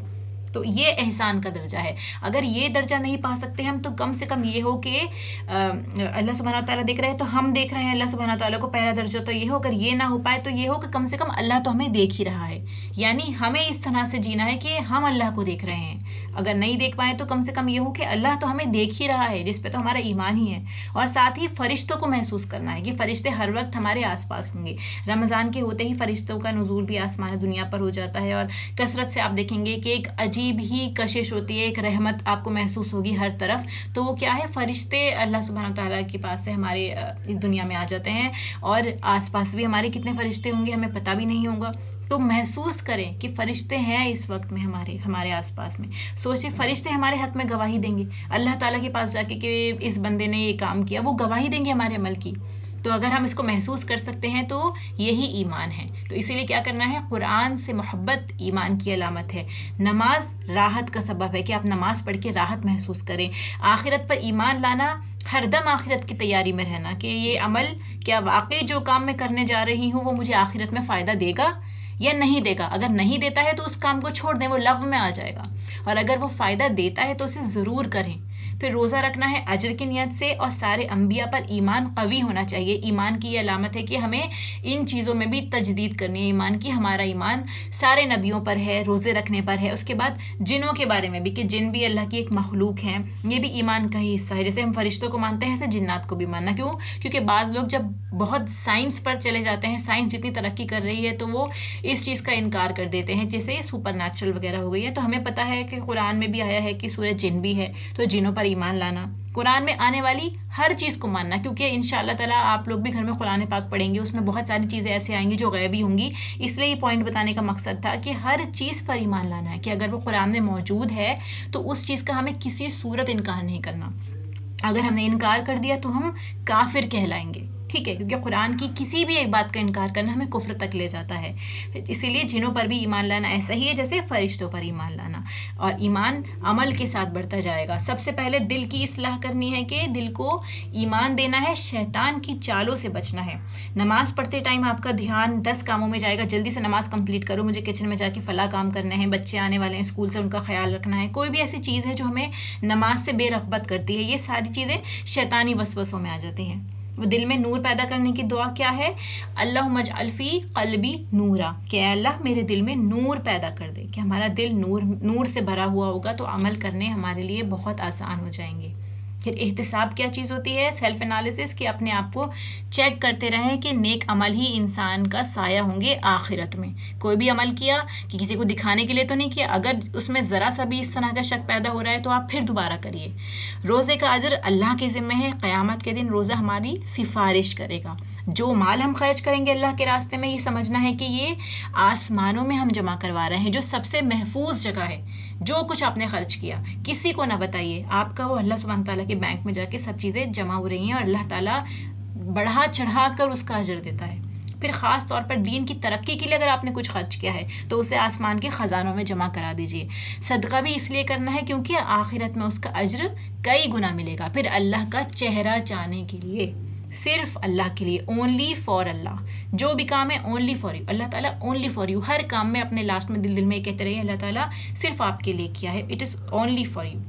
A: تو یہ احسان کا درجہ ہے. اگر یہ درجہ نہیں پا سکتے ہم, تو کم سے کم یہ ہو کہ اللہ سبحانہ وتعالیٰ دیکھ رہے ہیں تو ہم دیکھ رہے ہیں اللہ سبحانہ وتعالیٰ کو. پہلا درجہ تو یہ ہو. اگر یہ نہ ہو پائے تو یہ ہو کہ کم سے کم اللہ تو ہمیں دیکھ ہی رہا ہے. یعنی ہمیں اس طرح سے جینا ہے کہ ہم اللہ کو دیکھ رہے ہیں. اگر نہیں دیکھ پائیں تو کم سے کم یہ ہو کہ اللہ تو ہمیں دیکھ ہی رہا ہے, جس پہ تو ہمارا ایمان ہی ہے. اور ساتھ ہی فرشتوں کو محسوس کرنا ہے کہ فرشتے ہر وقت ہمارے آس پاس ہوں گے. رمضان کے ہوتے ہی فرشتوں کا نزول بھی آسمان دنیا پر ہو جاتا ہے, اور کثرت سے آپ دیکھیں گے کہ ایک عجیب عجیب ہی کشش ہوتی ہے، ایک رحمت آپ کو محسوس ہوگی ہر طرف. تو وہ کیا ہے، فرشتے اللہ سبحانہ تعالیٰ کے پاس سے ہمارے دنیا میں آ جاتے ہیں، اور آس پاس بھی ہمارے کتنے فرشتے ہوں گے ہمیں پتہ بھی نہیں ہوگا. تو محسوس کریں کہ فرشتے ہیں اس وقت میں ہمارے آس پاس میں. سوچیں فرشتے ہمارے حق میں گواہی دیں گے اللہ تعالیٰ کے پاس جا کے کہ اس بندے نے یہ کام کیا، وہ گواہی دیں گے ہمارے عمل کی. تو اگر ہم اس کو محسوس کر سکتے ہیں تو یہی ایمان ہے. تو اسی لیے کیا کرنا ہے، قرآن سے محبت ایمان کی علامت ہے. نماز راحت کا سبب ہے کہ آپ نماز پڑھ کے راحت محسوس کریں. آخرت پر ایمان لانا، ہر دم آخرت کی تیاری میں رہنا کہ یہ عمل کیا واقعی جو کام میں کرنے جا رہی ہوں وہ مجھے آخرت میں فائدہ دے گا یا نہیں دے گا. اگر نہیں دیتا ہے تو اس کام کو چھوڑ دیں، وہ لغو میں آ جائے گا. اور اگر وہ فائدہ دیتا ہے تو اسے ضرور کریں. پھر روزہ رکھنا ہے اجر کی نیت سے، اور سارے انبیاء پر ایمان قوی ہونا چاہیے. ایمان کی یہ علامت ہے کہ ہمیں ان چیزوں میں بھی تجدید کرنی ہے ایمان کی. ہمارا ایمان سارے نبیوں پر ہے، روزے رکھنے پر ہے. اس کے بعد جنوں کے بارے میں بھی کہ جن بھی اللہ کی ایک مخلوق ہیں، یہ بھی ایمان کا ہی حصہ ہے. جیسے ہم فرشتوں کو مانتے ہیں ایسے جنات کو بھی ماننا. کیوں؟ کیونکہ بعض لوگ جب بہت سائنس پر چلے جاتے ہیں، سائنس جتنی ترقی کر رہی ہے تو وہ اس چیز کا انکار کر دیتے ہیں، جیسے سپر نیچرل وغیرہ ہو گئی ہے. تو ہمیں پتہ ہے کہ قرآن میں بھی آیا ہے کہ سورہ جن بھی ہے، تو جنوں پر ایمان لانا، قرآن میں آنے والی ہر چیز کو ماننا. کیونکہ انشاءاللہ تعالیٰ آپ لوگ بھی گھر میں قرآن پاک پڑھیں گے، اس میں بہت ساری چیزیں ایسے آئیں گی جو غیبی ہوں گی. اس لیے یہ پوائنٹ بتانے کا مقصد تھا کہ ہر چیز پر ایمان لانا ہے کہ اگر وہ قرآن میں موجود ہے تو اس چیز کا ہمیں کسی صورت انکار نہیں کرنا. اگر ہم نے انکار کر دیا تو ہم کافر کہلائیں گے. ٹھیک ہے، کیونکہ قرآن کی کسی بھی ایک بات کا انکار کرنا ہمیں کفر تک لے جاتا ہے. اسی لیے جنوں پر بھی ایمان لانا ایسا ہی ہے جیسے فرشتوں پر ایمان لانا. اور ایمان عمل کے ساتھ بڑھتا جائے گا. سب سے پہلے دل کی اصلاح کرنی ہے کہ دل کو ایمان دینا ہے، شیطان کی چالوں سے بچنا ہے. نماز پڑھتے ٹائم آپ کا دھیان 10 کاموں میں جائے گا، جلدی سے نماز کمپلیٹ کرو، مجھے کچن میں جا کے فلاں کام کرنے ہیں، بچے آنے والے ہیں اسکول سے ان کا خیال رکھنا ہے. کوئی بھی ایسی چیز ہے جو ہمیں نماز سے بے رغبت کرتی ہے، یہ ساری چیزیں شیطانی وسوسوں میں آ جاتی ہیں. وہ دل میں نور پیدا کرنے کی دعا کیا ہے، اللہم اجعل فی قلبی نورا، کہ اے اللہ میرے دل میں نور پیدا کر دے. کہ ہمارا دل نور سے بھرا ہوا ہوگا تو عمل کرنے ہمارے لیے بہت آسان ہو جائیں گے. پھر احتساب کیا چیز ہوتی ہے، سیلف انالیسس، کہ اپنے آپ کو چیک کرتے رہیں کہ نیک عمل ہی انسان کا سایہ ہوں گے آخرت میں. کوئی بھی عمل کیا کہ کسی کو دکھانے کے لیے تو نہیں کیا، اگر اس میں ذرا سا بھی اس طرح کا شک پیدا ہو رہا ہے تو آپ پھر دوبارہ کریے. روزے کا اجر اللہ کے ذمہ ہے. قیامت کے دن روزہ ہماری سفارش کرے گا. جو مال ہم خرچ کریں گے اللہ کے راستے میں، یہ سمجھنا ہے کہ یہ آسمانوں میں ہم جمع کروا رہے ہیں، جو سب سے محفوظ جگہ ہے. جو کچھ آپ نے خرچ کیا کسی کو نہ بتائیے، آپ کا وہ اللہ سبحانہ تعالیٰ کے بینک میں جا کے سب چیزیں جمع ہو رہی ہیں، اور اللہ تعالیٰ بڑھا چڑھا کر اس کا اجر دیتا ہے. پھر خاص طور پر دین کی ترقی کے لیے اگر آپ نے کچھ خرچ کیا ہے تو اسے آسمان کے خزانوں میں جمع کرا دیجئے. صدقہ بھی اس لیے کرنا ہے کیونکہ آخرت میں اس کا اجر کئی گنا ملے گا. پھر اللہ کا چہرہ چاہنے کے لیے، صرف اللہ کے لیے، اونلی فار اللہ. جو بھی کام ہے اونلی فار یو، اللہ تعالیٰ اونلی فار یو. ہر کام میں اپنے لاسٹ میں دل میں کہتے رہیے اللہ تعالیٰ صرف آپ کے لیے کیا ہے، it is only for you.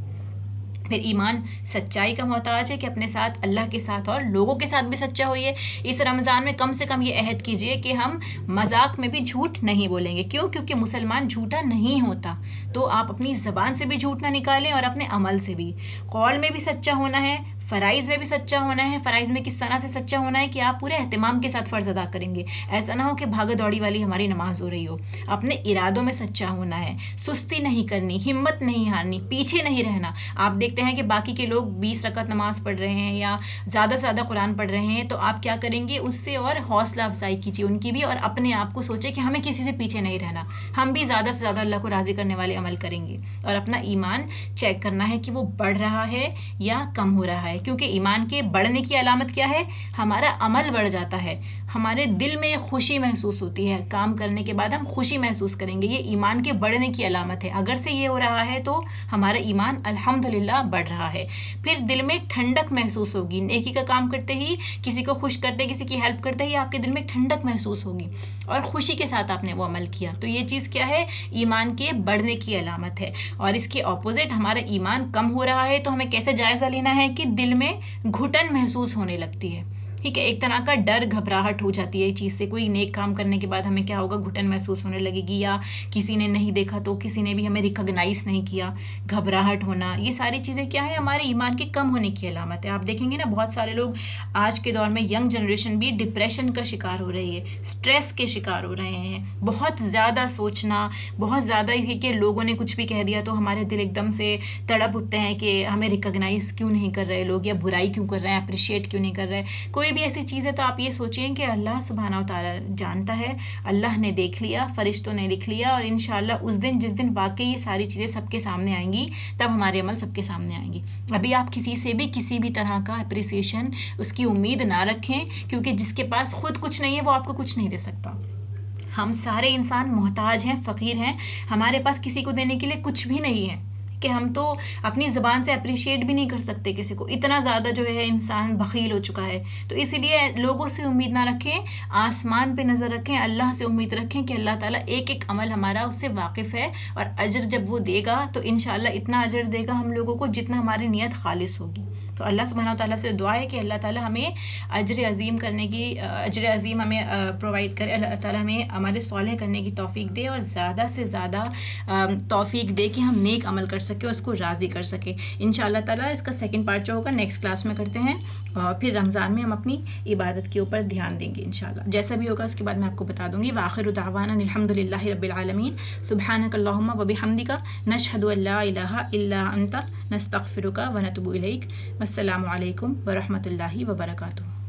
A: پھر ایمان سچائی کا محتاج ہے کہ اپنے ساتھ، اللہ کے ساتھ اور لوگوں کے ساتھ بھی سچا ہوئیے. اس رمضان میں کم سے کم یہ عہد کیجئے کہ ہم مذاق میں بھی جھوٹ نہیں بولیں گے. کیوں؟ کیونکہ مسلمان جھوٹا نہیں ہوتا. تو آپ اپنی زبان سے بھی جھوٹ نہ نکالیں اور اپنے عمل سے بھی. قول میں بھی سچا ہونا ہے، فرائض میں بھی سچا ہونا ہے. فرائض میں کس طرح سے سچا ہونا ہے کہ آپ پورے اہتمام کے ساتھ فرض ادا کریں گے. ایسا نہ ہو کہ بھاگا دوڑی والی ہماری نماز ہو رہی ہو. اپنے ارادوں میں سچا ہونا ہے، سستی نہیں کرنی، ہمت نہیں ہارنی، پیچھے نہیں رہنا. آپ دیکھتے ہیں کہ باقی کے لوگ 20 رکعت نماز پڑھ رہے ہیں یا زیادہ سے زیادہ قرآن پڑھ رہے ہیں، تو آپ کیا کریں گے، اس سے اور حوصلہ افزائی کیجیے ان کی بھی، اور اپنے آپ کو سوچے کہ ہمیں کسی سے پیچھے نہیں رہنا. ہم بھی زیادہ سے زیادہ اللہ کو راضی کرنے والے عمل کریں گے. اور اپنا ایمان چیک کرنا ہے کہ وہ بڑھ رہا ہے یا کم ہو رہا ہے. کیونکہ ایمان کے بڑھنے کی علامت کیا ہے، ہمارا عمل بڑھ جاتا ہے. ہمارے دل میں ایک خوشی محسوس ہوتی ہے، کام کرنے کے بعد ہم خوشی محسوس کریں گے. یہ ایمان کے بڑھنے کی علامت ہے. اگر سے یہ ہو رہا ہے تو ہمارا ایمان الحمدللہ بڑھ رہا ہے. پھر دل میں ایک ٹھنڈک محسوس ہوگی. نیکی کا کام کرتے ہی، کسی کو خوش کرتے، کسی کی ہیلپ کرتے ہی آپ کے دل میں ایک ٹھنڈک محسوس ہوگی اور خوشی کے ساتھ آپ نے وہ عمل کیا. تو یہ چیز کیا ہے، ایمان کے بڑھنے کی علامت ہے. اور اس کے اپوزٹ ہمارا ایمان کم ہو رہا ہے تو ہمیں کیسے جائزہ لینا ہے کہ دل میں گھٹن محسوس ہونے لگتی ہے. ٹھیک ہے. ایک طرح کا ڈر گھبراہٹ ہو جاتی ہے اس چیز سے. کوئی نیک کام کرنے کے بعد ہمیں کیا ہوگا, گھٹن محسوس ہونے لگے گی, یا کسی نے نہیں دیکھا تو کسی نے بھی ہمیں ریکگنائز نہیں کیا, گھبراہٹ ہونا, یہ ساری چیزیں کیا ہے, ہمارے ایمان کے کم ہونے کی علامت ہے. آپ دیکھیں گے نا بہت سارے لوگ آج کے دور میں, ینگ جنریشن بھی ڈپریشن کا شکار ہو رہی ہے, اسٹریس کے شکار ہو رہے ہیں, بہت زیادہ سوچنا, بہت زیادہ یہ کہ لوگوں نے کچھ بھی کہہ دیا تو ہمارے دل ایک دم سے تڑپ اٹھتے ہیں کہ ہمیں ریکگنائز کیوں نہیں کر رہے لوگ, یا برائی کیوں کر رہے ہیں, اپریشیٹ کیوں نہیں کر رہے. کوئی بھی ایسی چیز ہے تو آپ یہ سوچیں کہ اللہ سبحانہ و تعالیٰ جانتا ہے, اللہ نے دیکھ لیا, فرشتوں نے لکھ لیا, اور انشاءاللہ اس دن جس دن واقعی یہ ساری چیزیں سب کے سامنے آئیں گی تب ہمارے عمل سب کے سامنے آئیں گی. ابھی آپ کسی سے بھی کسی بھی طرح کا اپریسیشن, اس کی امید نہ رکھیں, کیونکہ جس کے پاس خود کچھ نہیں ہے وہ آپ کو کچھ نہیں دے سکتا. ہم سارے انسان محتاج ہیں, فقیر ہیں, ہمارے پاس کسی کو دینے کے لیے کچھ بھی نہیں ہے کہ ہم تو اپنی زبان سے اپریشیٹ بھی نہیں کر سکتے کسی کو. اتنا زیادہ جو ہے انسان بخیل ہو چکا ہے. تو اسی لیے لوگوں سے امید نہ رکھیں, آسمان پہ نظر رکھیں, اللہ سے امید رکھیں کہ اللہ تعالیٰ ایک ایک عمل ہمارا اس سے واقف ہے, اور اجر جب وہ دے گا تو انشاءاللہ اتنا اجر دے گا ہم لوگوں کو جتنا ہماری نیت خالص ہوگی. تو اللہ سبحانہ و تعالیٰ سے دعا ہے کہ اللہ تعالیٰ ہمیں اجر عظیم کرنے کی, اجر عظیم ہمیں پرووائڈ کرے, اللہ تعالیٰ ہمیں عمل صالح کرنے کی توفیق دے, اور زیادہ سے زیادہ توفیق دے کہ ہم نیک عمل کر سکیں, اس کو راضی کر سکیں. انشاءاللہ تعالیٰ اس کا سیکنڈ پارٹ جو ہوگا نیکسٹ کلاس میں کرتے ہیں, اور پھر رمضان میں ہم اپنی عبادت کے اوپر دھیان دیں گے انشاءاللہ. جیسا بھی ہوگا اس کے بعد میں آپ کو بتا دوں گی. وآخر دعوانا الحمدللہ رب العالمین, سبحانک اللہم و بحمدک, نشہد ان لا الہ الا انت, نستغفرک و نتوب الیک. السلام علیکم ورحمۃ اللہ وبرکاتہ.